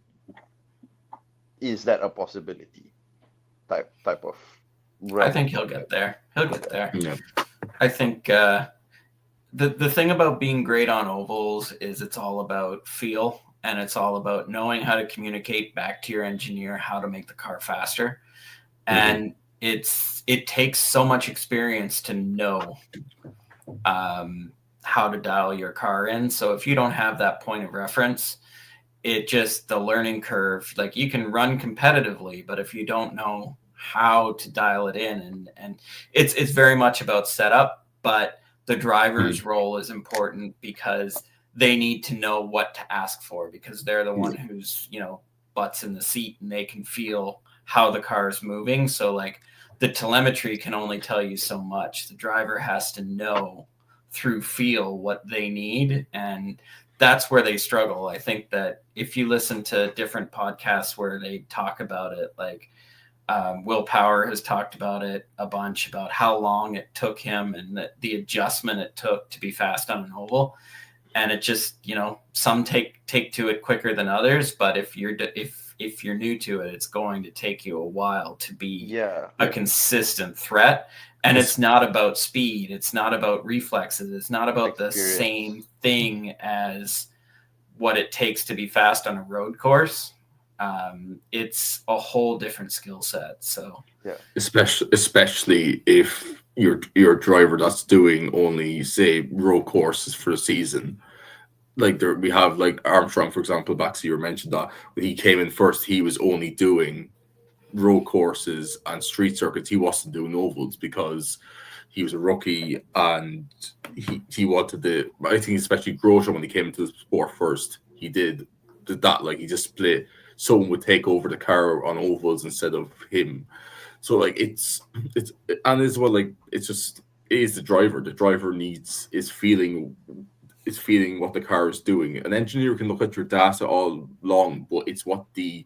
is that a possibility type of
I think he'll get there.
Yeah.
I think the thing about being great on ovals is it's all about feel. And it's all about knowing how to communicate back to your engineer how to make the car faster. And it takes so much experience to know how to dial your car in. So if you don't have that point of reference, the learning curve, like, you can run competitively, but if you don't know how to dial it in, and it's very much about setup, but the driver's role is important because they need to know what to ask for, because they're the one who's, butts in the seat, and they can feel how the car is moving. So, like, the telemetry can only tell you so much. The driver has to know through feel what they need. And that's where they struggle. I think that if you listen to different podcasts where they talk about it, like Will Power has talked about it a bunch, about how long it took him and the adjustment it took to be fast on an oval. And it just, some take to it quicker than others. But if you're new to it, it's going to take you a while to be a consistent threat. And it's not about speed. It's not about reflexes. It's not about the same thing as what it takes to be fast on a road course. It's a whole different skill set. So
especially if you're a driver that's doing only, say, road courses for the season. Like, we have, like, Armstrong, for example. Baxi, you mentioned that when he came in first, he was only doing road courses and street circuits. He wasn't doing ovals because he was a rookie, and he wanted the. I think especially Grosjean, when he came into the sport first, he did that. Like, he just split. Someone would take over the car on ovals instead of him. So, like, it's and as well, like, it is the driver. The driver is feeling what the car is doing. An engineer can look at your data all long, but it's what it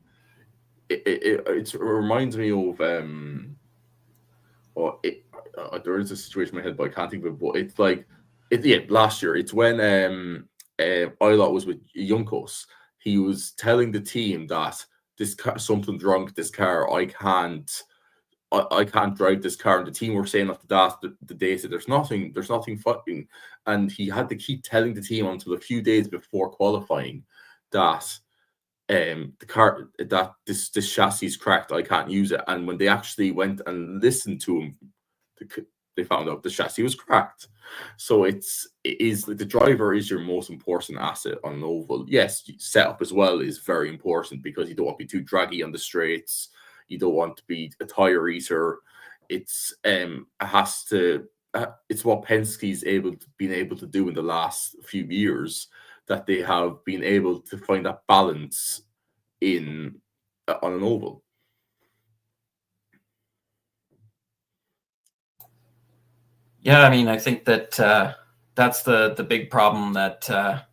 reminds me of there is a situation in my head, but I can't think of it. But it's like last year. It's when Eilot was with Junkos. He was telling the team that this car, something's wrong with this car. I can't drive this car. And the team were saying off the data, there's nothing fucking. And he had to keep telling the team until a few days before qualifying that the car, that this chassis is cracked. I can't use it. And when they actually went and listened to him, they found out the chassis was cracked. So it is the driver is your most important asset on an oval. Yes, setup as well is very important, because you don't want to be too draggy on the straights. You don't want to be a tire eater. It's it's what Penske's been able to do in the last few years, that they have been able to find that balance on an oval.
Yeah, I mean, I think that that's the big problem that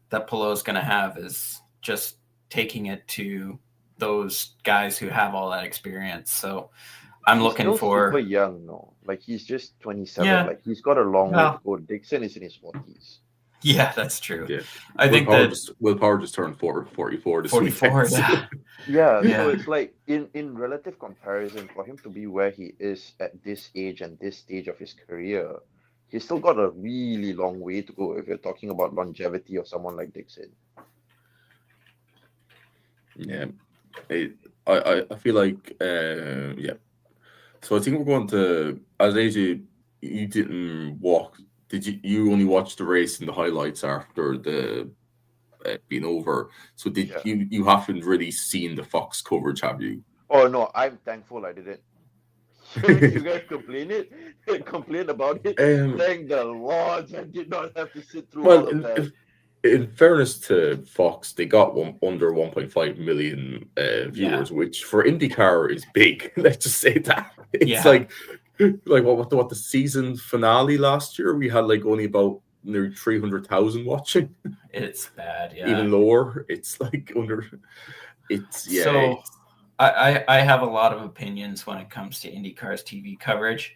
that Palou is going to have, is just taking it to those guys who have all that experience. So I'm
He's
looking
still super
for,
young, no? Like he's just 27.
yeah,
Like he's got a long way to
well,
go. Dixon is in his 40s.
yeah, that's true.
Yeah.
I think that
Will Power just turned 44 this
44,
weekend.
yeah,
Yeah, so
yeah,
it's like in relative comparison, for him to be where he is at this age and this stage of his career, he's still got a really long way to go if you're talking about longevity of someone like Dixon.
Yeah. I feel like yeah. So I think we're going to, as AJ, you didn't walk. Did you only watch the race and the highlights after the being over? So did
Yeah.
you haven't really seen the Fox coverage, have you?
Oh no, I'm thankful I didn't. Hearing you guys complain about it,
um,
thank the Lord I did not have to sit through
well,
all of that.
in fairness to Fox, they got under 1.5 million
yeah,
viewers, which for IndyCar is big. Let's just say that it's
yeah.
like what the season finale last year, we had like only about nearly 300,000 watching.
It's bad, yeah.
Even lower, it's like under. It's yeah.
So I have a lot of opinions when it comes to IndyCar's TV coverage.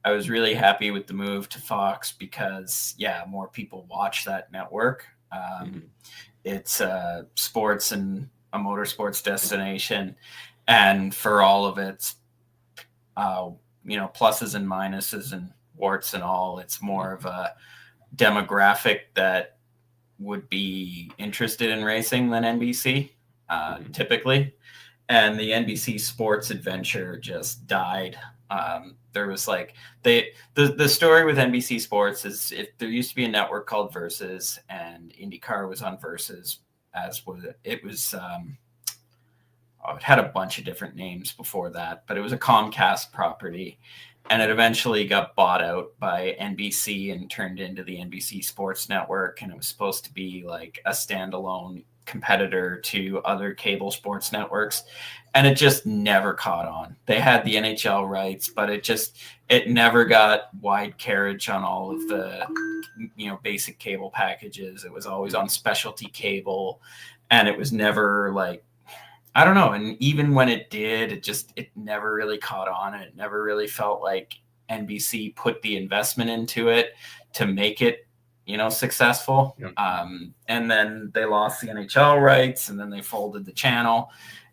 I was really happy with the move to Fox because, yeah, more people watch that network.
Mhm.
It's sports and a motorsports destination, and for all of its, pluses and minuses and warts and all, it's more of a demographic that would be interested in racing than NBC, typically. And the NBC Sports adventure just died. There was like the story with NBC Sports is, there used to be a network called Versus, and IndyCar was on Versus, as was it was. It had a bunch of different names before that, but it was a Comcast property, and it eventually got bought out by NBC and turned into the NBC Sports Network, and it was supposed to be like a standalone competitor to other cable sports networks, and it just never caught on. They had the NHL rights, but it never got wide carriage on all of the basic cable packages. It was always on specialty cable, and it was never like, I don't know. And even when it did, it never really caught on, and it never really felt like NBC put the investment into it to make it, successful.
Yeah.
And then they lost the NHL rights, and then they folded the channel,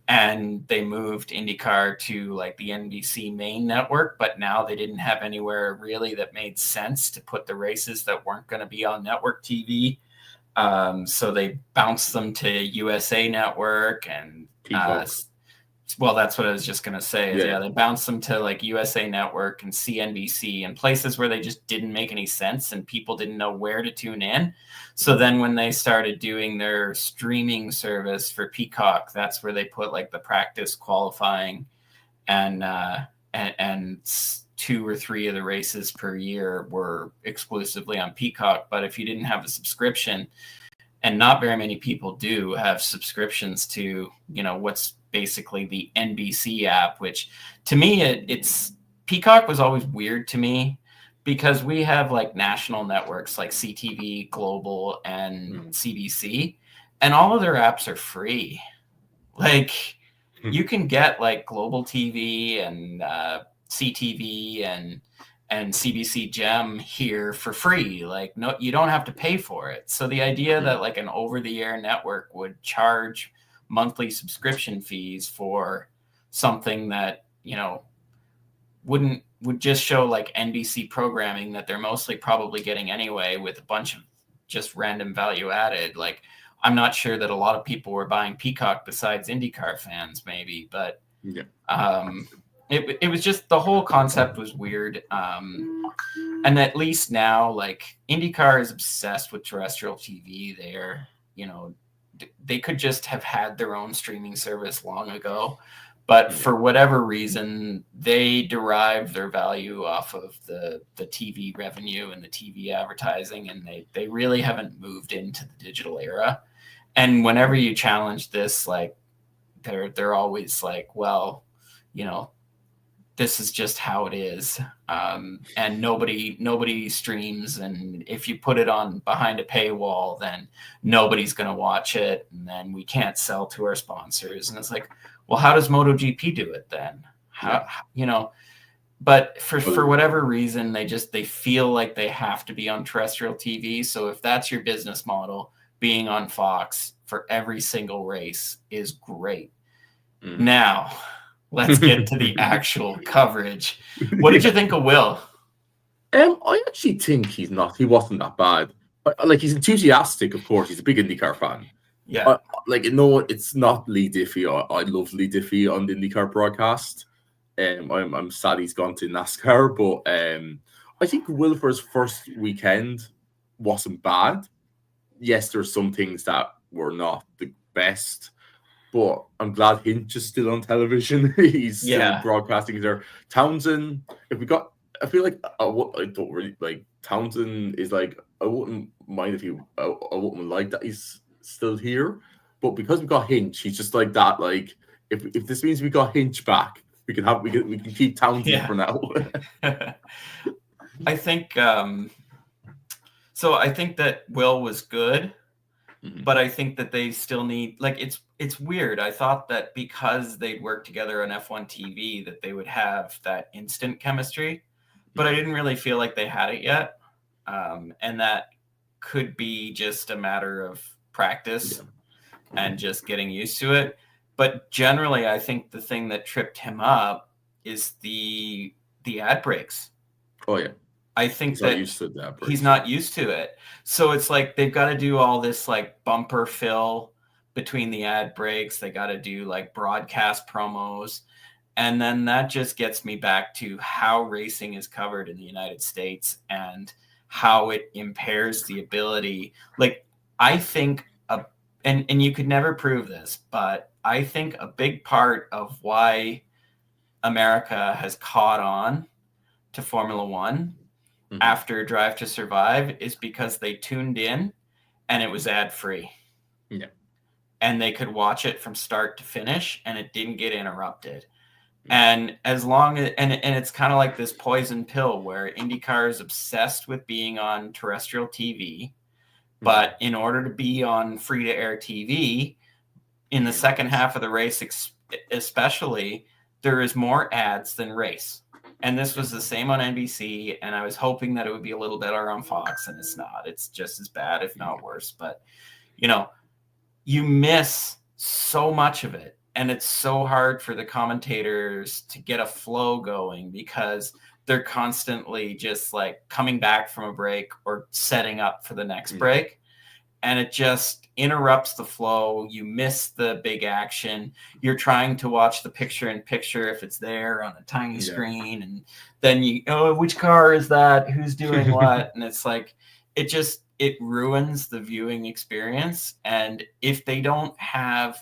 and they moved IndyCar to like the NBC main network. But now they didn't have anywhere really that made sense to put the races that weren't going to be on network TV. So they bounced them to USA Network and well, that's what I was just going to say. Yeah, they bounced them to like USA Network and CNBC and places where they just didn't make any sense and people didn't know where to tune in. So then when they started doing their streaming service for Peacock, that's where they put like the practice, qualifying, and 2 or 3 of the races per year were exclusively on Peacock. But if you didn't have a subscription, and not very many people do have subscriptions to, what's basically the NBC app, which to me, it's Peacock was always weird to me because we have like national networks like CTV, Global, and CBC, and all of their apps are free. Like you can get like Global TV and CTV and CBC Gem here for free. Like, no, you don't have to pay for it. So the idea that like an over-the-air network would charge monthly subscription fees for something that, would just show like NBC programming that they're mostly probably getting anyway with a bunch of just random value added. Like, I'm not sure that a lot of people were buying Peacock besides IndyCar fans, maybe, but it was just, the whole concept was weird. And at least now, like, IndyCar is obsessed with terrestrial TV. They could just have had their own streaming service long ago, but for whatever reason, they derive their value off of the TV revenue and the TV advertising, and they really haven't moved into the digital era. And whenever you challenge this, like, they're always like, well, this is just how it is. And nobody streams. And if you put it on behind a paywall, then nobody's going to watch it. And then we can't sell to our sponsors. And it's like, well, how does MotoGP do it then? But for whatever reason, they feel like they have to be on terrestrial TV. So if that's your business model, being on Fox for every single race is great. Now, let's get to the actual coverage. What did you think of Will?
I actually think he wasn't that bad. Like, he's enthusiastic, of course. He's a big IndyCar fan.
Yeah.
It's not Lee Diffie. I love Lee Diffie on the IndyCar broadcast. I'm sad he's gone to NASCAR, but I think Will, for his first weekend, wasn't bad. Yes, there's some things that were not the best, but I'm glad Hinch is still on television. He's still broadcasting there. Townsend, I feel like I don't really like Townsend. Is like, I wouldn't mind if I wouldn't like that he's still here, but because we got Hinch, he's just like that. Like, if this means we got Hinch back, we can keep Townsend for now.
I think so. I think that Will was good, but I think that they still need, like, it's weird. I thought that because they'd worked together on F1 TV that they would have that instant chemistry, but I didn't really feel like they had it yet. And that could be just a matter of practice and just getting used to it. But generally, I think the thing that tripped him up is the ad breaks.
Oh, yeah.
I think that he's not used to it. So it's like they've got to do all this like bumper fill between the ad breaks. They got to do like broadcast promos. And then that just gets me back to how racing is covered in the United States and how it impairs the ability. Like, I think, and you could never prove this, but I think a big part of why America has caught on to Formula One after Drive to Survive is because they tuned in and it was ad free.
Yeah.
And they could watch it from start to finish and it didn't get interrupted. And as long as, and it's kind of like this poison pill where IndyCar is obsessed with being on terrestrial TV, but in order to be on free to air TV in the second half of the race, especially, there is more ads than race. And this was the same on NBC, and I was hoping that it would be a little better on Fox, and it's not. It's just as bad, if not worse. But, you miss so much of it, and it's so hard for the commentators to get a flow going because they're constantly just like coming back from a break or setting up for the next break. And it just interrupts the flow. You miss the big action. You're trying to watch the picture-in-picture if it's there on a tiny screen. And then which car is that? Who's doing what? And it's like, it ruins the viewing experience. And if they don't have,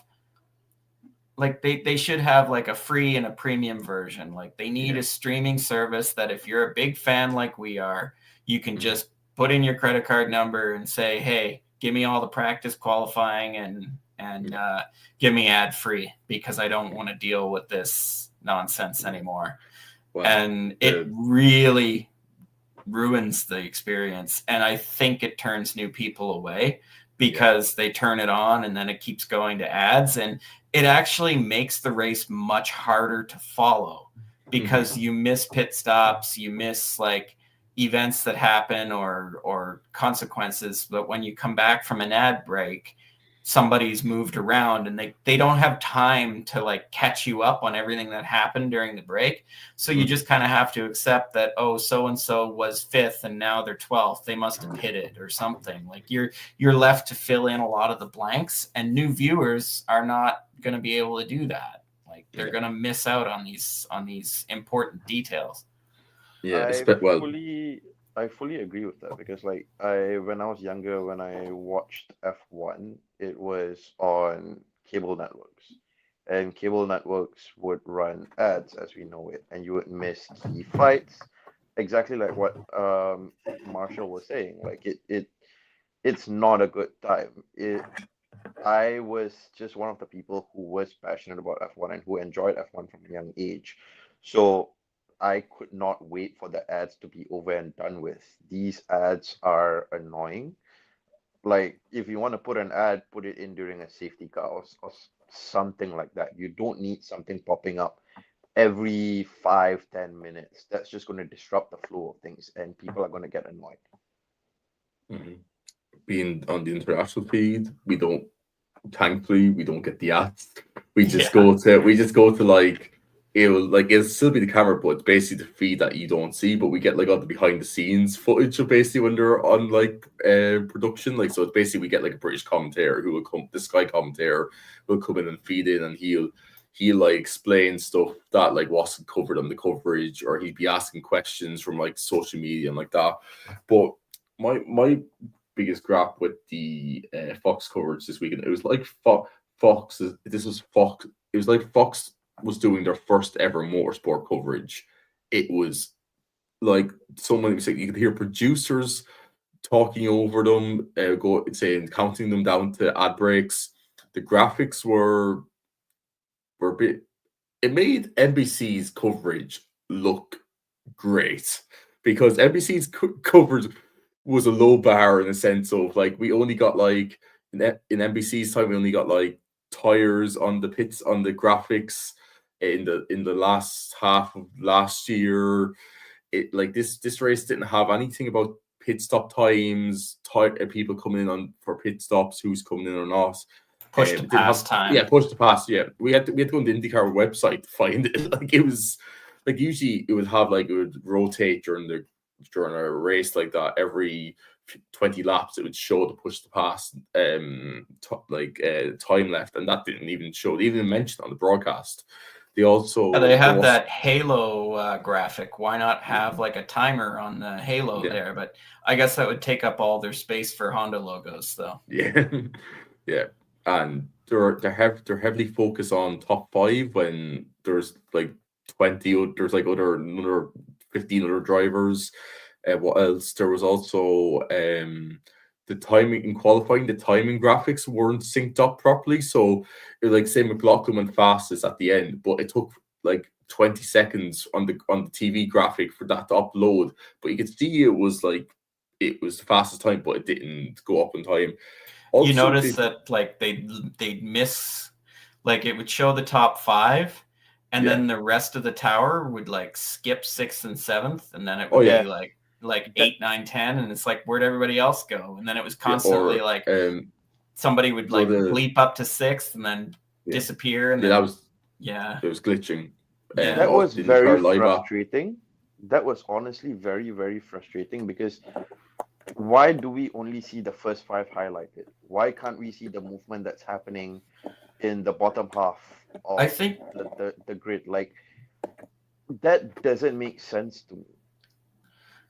like, they should have like a free and a premium version. Like, they need a streaming service that if you're a big fan like we are, you can just put in your credit card number and say, hey, give me all the practice qualifying and give me ad free because I don't want to deal with this nonsense anymore. Wow. And it really ruins the experience. And I think it turns new people away because they turn it on and then it keeps going to ads. And it actually makes the race much harder to follow because you miss pit stops, you miss like events that happen or consequences. But when you come back from an ad break, somebody's moved around and they don't have time to like catch you up on everything that happened during the break. So you just kind of have to accept that, oh, so-and-so was 5th and now they're 12th. They must have pitted or something. Like you're left to fill in a lot of the blanks, and new viewers are not going to be able to do that. Like they're going to miss out on these important details.
Yeah,
I fully agree with that because like when I was younger, when I watched F1, it was on cable networks, and cable networks would run ads as we know it, and you would miss key fights. Exactly like what Marshall was saying. Like it's not a good time. I was just one of the people who was passionate about F1 and who enjoyed F1 from a young age. So I could not wait for the ads to be over and done with. These ads are annoying. Like, if you want to put an ad, put it in during a safety car or something like that. You don't need something popping up every 5-10 minutes. That's just going to disrupt the flow of things, and people are going to get annoyed.
Mhm. Being on the international feed, thankfully we don't get the ads. We just go to like it'll still be the camera, but it's basically the feed that you don't see. But we get like all the behind the scenes footage of basically when they're on like production. Like, so it's basically we get like a British commentator who will come, the Sky commentator will come in and feed in, and he'll like explain stuff that like wasn't covered on the coverage, or he'd be asking questions from like social media and like that. But my biggest grab with the Fox coverage this weekend, it was like Fox. This was Fox. It was like Fox was doing their first ever motorsport coverage. It was like so many mistakes. You could hear producers talking over them, counting them down to ad breaks. The graphics were a bit. It made NBC's coverage look great, because NBC's coverage was a low bar in the sense of like we only got like in NBC's time we only got like tires on the pits on the graphics in the last half of last year. It like this race didn't have anything about pit stop times, people coming in on for pit stops, who's coming in or not.
Push to pass time.
Yeah, push to pass. Yeah, we had to go on the IndyCar website to find it. Like, it was like usually it would have like it would rotate during a race like that every 20 laps. It would show the push to pass time left, and that didn't even show. They even mentioned on the broadcast. They also
they have that halo graphic. Why not have like a timer on the halo there? But I guess that would take up all their space for Honda logos, though.
Yeah, yeah. And they're heavily focused on top 5 when there's like 20. There's like another 15 other drivers. What else? There was also the timing in qualifying. The timing graphics weren't synced up properly, so it was like say McLaughlin went fastest at the end, but it took like 20 seconds on the TV graphic for that to upload. But you could see it was the fastest time, but it didn't go up in time.
Also, you notice that like they'd miss, like it would show the top 5, and then the rest of the tower would like skip 6th and 7th, and then it would be like 8, 9, 10, and it's like, where'd everybody else go? And then it was constantly somebody would like bleep up to 6th and then disappear, and
it was glitching.
That was very frustrating. That was honestly very, very frustrating, because why do we only see the first 5 highlighted? Why can't we see the movement that's happening in the bottom half of the grid? Like, that doesn't make sense to me.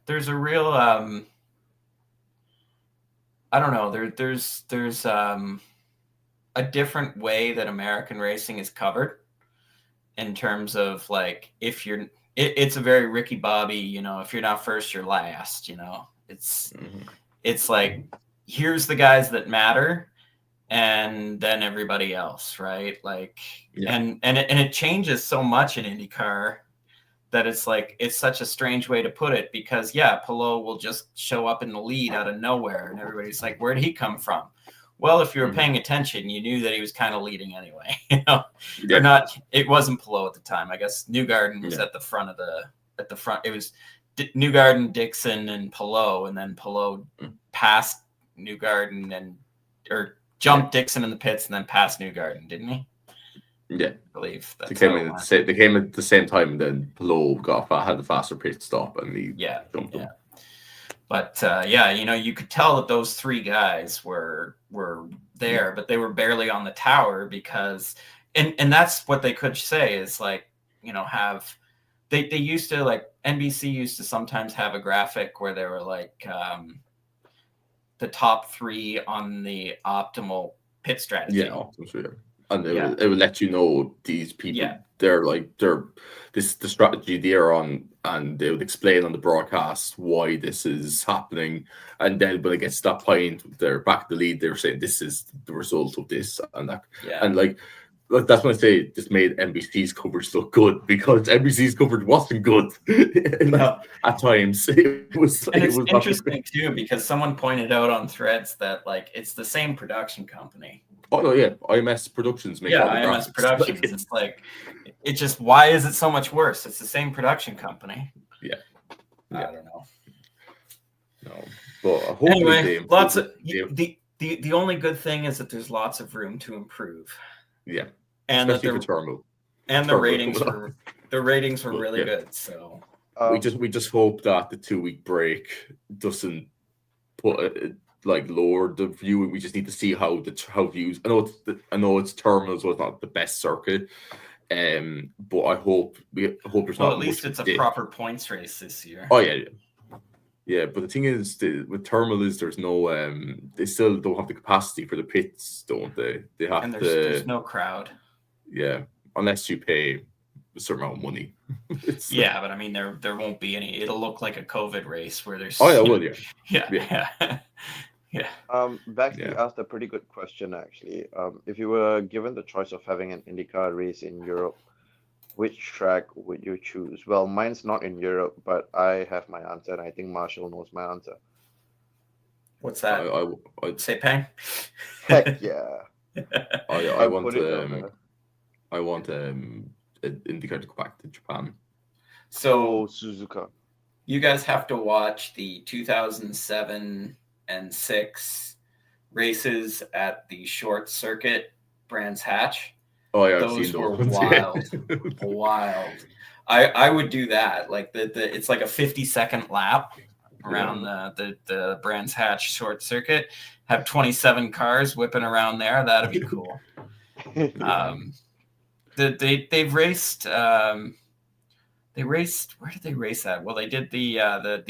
There's a real I don't know, there's a different way that American racing is covered, in terms of like, if you're it's a very Ricky Bobby, if you're not first, you're last, It's like, here's the guys that matter, and then everybody else, right? Like, and it changes so much in IndyCar that it's like, it's such a strange way to put it, because Palou will just show up in the lead out of nowhere, and everybody's like, where'd he come from? Well, if you were paying attention, you knew that he was kind of leading anyway, or not. It wasn't Palou at the time. I guess Newgarden was at the front. It was Newgarden, Dixon, and Palou, and then Palou passed Newgarden or jumped Dixon in the pits, and then passed Newgarden, didn't he?
Yeah,
I believe
they came at the same time, and then Palou had the faster pit stop, and he jumped him.
But you could tell that those 3 guys were there, but they were barely on the tower, because, and that's what they could say is like, have. They used to, like, NBC used to sometimes have a graphic where they were like the top 3 on the optimal pit strategy.
Yeah, optimal, and it would let you know these people.
Yeah.
The strategy they're on, and they would explain on the broadcast why this is happening. And then when it gets to that point, they're back to the lead. They're saying this is the result of this and that.
Yeah.
And like, That's when I say it just made NBC's coverage look good, because NBC's coverage wasn't good
No.
at times. It was
And it's
not
interesting too, because someone pointed out on Threads that like it's the same production company.
Oh no, yeah, IMS Productions make all the
IMS
graphics.
Productions.
Like,
It's like it just, why is it so much worse? It's the same production company.
Yeah.
I don't know.
No, but hopefully
Anyway, lots of
they,
the only good thing is that there's lots of room to improve.
yeah,
And
especially
that
for Terminal.
and the ratings were really
Yeah.
good. So
we just hope that the 2-week break doesn't put lower the viewing. We just need to see how views. I know it's Terminal, so it's not the best circuit. But I hope there's not.
At least
much
it's a
dip.
proper points race this year.
Oh yeah. Yeah, but the thing is, with Terminal is there's no they still don't have the capacity for the pits, don't they? They have
and there's no crowd.
Yeah, unless you pay a certain amount of money.
But I mean there won't be any. It'll look like a COVID race where there's yeah.
Baxley asked a pretty good question actually. If you were given the choice of having an IndyCar race in Europe, which track would you choose? Well, mine's not in Europe, but I have my answer, and I think Marshall knows my answer.
What's that?
I'd
say Peng.
Heck yeah!
I want IndyCar to go back to Japan.
So
Suzuka.
You guys have to watch the 2007 and 6 races at the short circuit, Brands Hatch.
Oh yeah,
those were wild, wild. I would do that. Like it's like a 50-second lap around the Brands Hatch short circuit. Have 27 cars whipping around there. That'd be cool. They've raced. They raced. Where did they race at? Well, they did the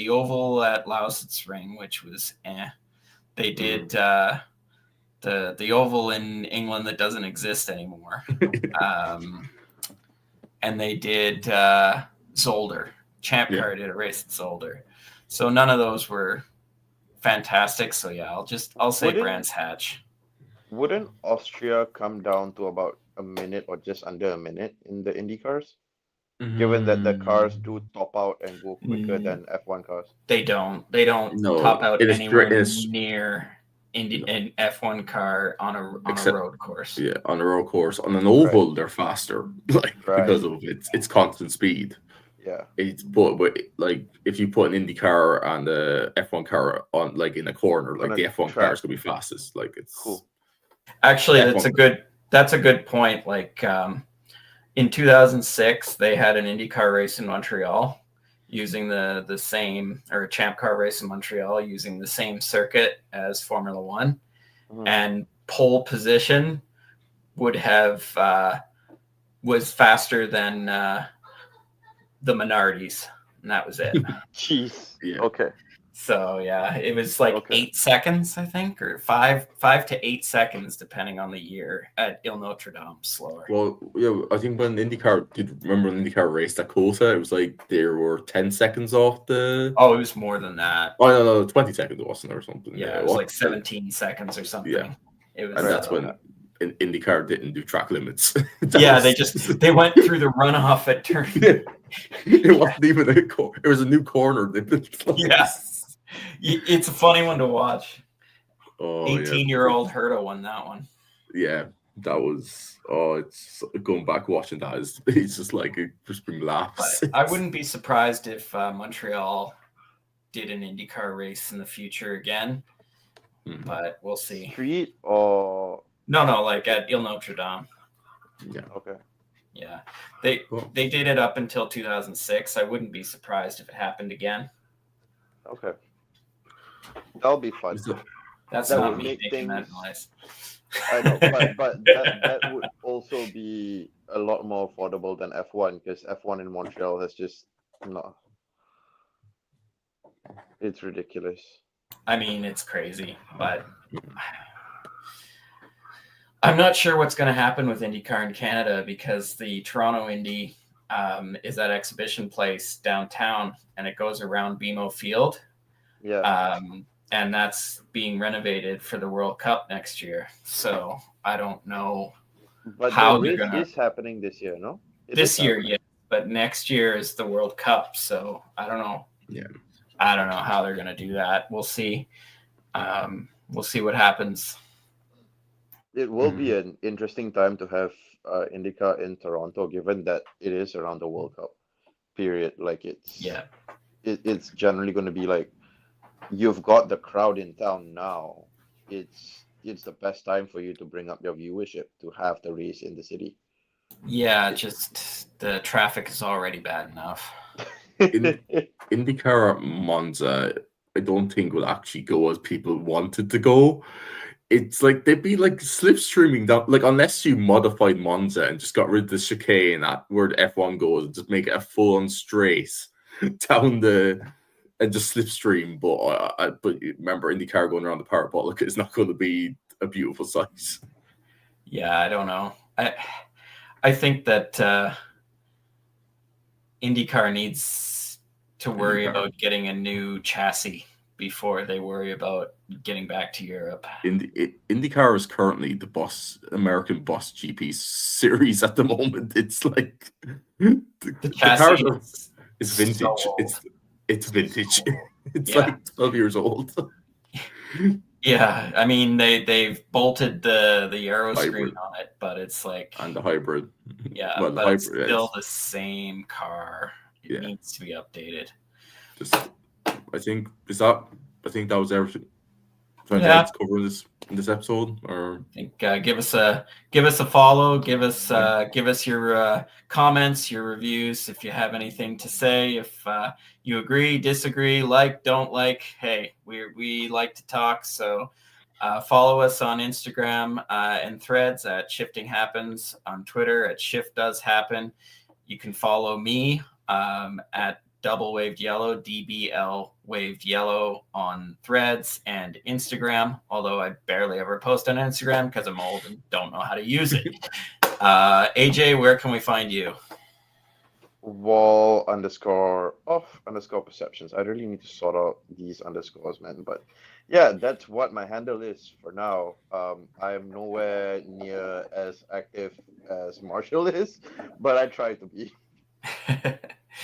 oval at Lausitz Ring, which was They did the oval in England that doesn't exist anymore. And they did Zolder. Champ Car did a race at Zolder. So none of those were fantastic. So yeah, I'll say Brands Hatch.
Wouldn't Austria come down to about a minute or just under a minute in the Indy cars? Given that the cars do top out and go quicker than F1 cars.
They don't top out anywhere near an F1 car on a road course.
Yeah, on a road course. On an oval, they're faster, because of its constant speed.
Yeah.
But like if you put an Indy car and a F1 car on in a corner, the F1 car is gonna be fastest. It's
cool.
Actually, that's a good point. Like in 2006, they had an IndyCar race in Montreal using the same, or a Champ Car race in Montreal using the same circuit as Formula One, and pole position would have was faster than the Minardis, and that was it.
Jeez. Yeah. Okay.
So yeah, it was 8 seconds, I think, or 5 to 8 seconds, depending on the year at Il Notre Dame. Slower.
Well, yeah, I think when IndyCar remember when IndyCar raced at Coulter, it was there were 10 seconds off the.
Oh, it was more than that.
Oh no, 20 seconds wasn't, or something.
Yeah, it was 17 seconds or something.
Yeah,
it was.
And that's when IndyCar didn't do track limits.
They went through the runoff at turn.
It wasn't even a corner. It was a new corner.
Yes. It's a funny one to watch. 18-year-old Herta won that one.
Yeah, that was. Oh, it's going back watching that. It's just it just brings laughs.
But I wouldn't be surprised if Montreal did an IndyCar race in the future again. But we'll see.
Street or
no, at Il Notre Dame.
Yeah.
Okay.
Yeah, they did it up until 2006. I wouldn't be surprised if it happened again.
Okay. That'll be fun.
That not me making that noise.
I know, but that would also be a lot more affordable than F1, because F1 in Montreal has just no. It's ridiculous.
I mean, it's crazy, but I'm not sure what's going to happen with IndyCar in Canada, because the Toronto Indy is that exhibition place downtown, and it goes around BMO Field.
Yeah.
And that's being renovated for the World Cup next year. So I don't know
But
how
the
they're
race
gonna
is happening this year, no? It
this
is
year,
happening.
yeah, but next year is the World Cup, so I don't know.
Yeah.
I don't know how they're gonna do that. We'll see. We'll see what happens.
It will be an interesting time to have IndyCar in Toronto, given that it is around the World Cup period. Like
Yeah.
it's generally going to be like you've got the crowd in town now. It's the best time for you to bring up your viewership to have the race in the city.
Yeah, just the traffic is already bad enough.
IndyCar at Monza, I don't think will actually go as people wanted to go. It's like they'd be like slipstreaming down, like unless you modified Monza and just got rid of the chicane at where the F1 goes, and just make it a full-on straight down the and just slipstream. But remember, IndyCar going around the parabolic is not going to be a beautiful sight.
Yeah, I don't know. I think that IndyCar needs to worry about getting a new chassis before they worry about getting back to Europe.
IndyCar is currently the American Bus GP series at the moment. It's like
the chassis
is vintage.
So
it's vintage. It's
yeah.
like 12 years old.
Yeah, I mean they've bolted the aero
Hybrid.
screen on it, but it's like
And the hybrid.
Yeah,
well,
but
hybrid,
it's still the same car. It needs to be updated.
I think that was everything.
Yeah.
Cover in this episode, or
I think give us a follow. Give us your comments, your reviews. If you have anything to say, if you agree, disagree, don't like. Hey, we like to talk. So follow us on Instagram and Threads at Shifting Happens, on Twitter at Shift Does Happen. You can follow me at Double Waved Yellow, DBL Waved Yellow on Threads and Instagram, although I barely ever post on Instagram because I'm old and don't know how to use it. AJ, where can we find you?
Wall_off_perceptions. I really need to sort out these underscores, man. But yeah, that's what my handle is for now. I'm nowhere near as active as Marshall is, but I try to be.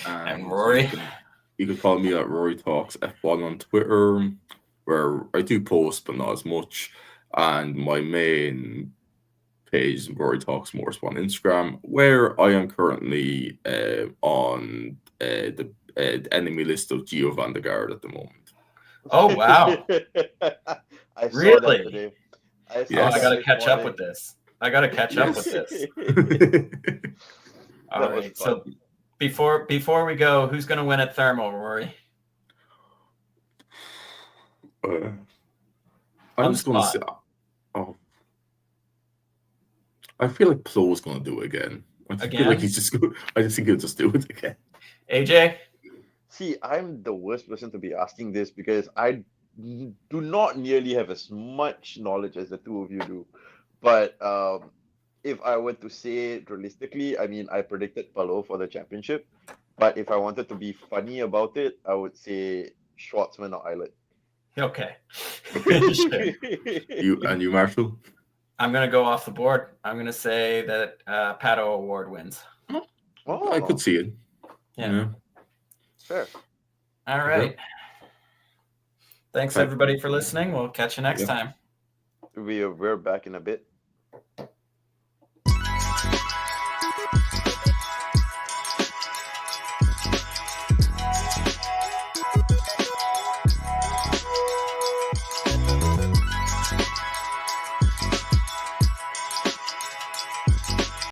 And Rory?
You can follow me at Rory Talks F1 on Twitter, where I do post, but not as much. And my main page is Rory Talks Motorsport on Instagram, where I am currently on the enemy list of Gio van der Garde at the moment.
Oh, wow.
I saw
Really?
that today.
I got to catch up with this. All right. So before we go, who's going to win at Thermal, Rory?
I'm just going to say, I feel like Plo's going to do it again. Feel like he's just good. I just think he'll just do it again.
AJ?
See, I'm the worst person to be asking this because I do not nearly have as much knowledge as the two of you do. But if I were to say it realistically, I mean, I predicted Palou for the championship. But if I wanted to be funny about it, I would say Schwartzman or Eilert.
Okay.
You, Marshall?
I'm going to go off the board. I'm going to say that Pato Award wins.
Oh,
I could see it.
Yeah.
Fair.
All right. Thanks, everybody, for listening. We'll catch you next time.
We're back in a bit.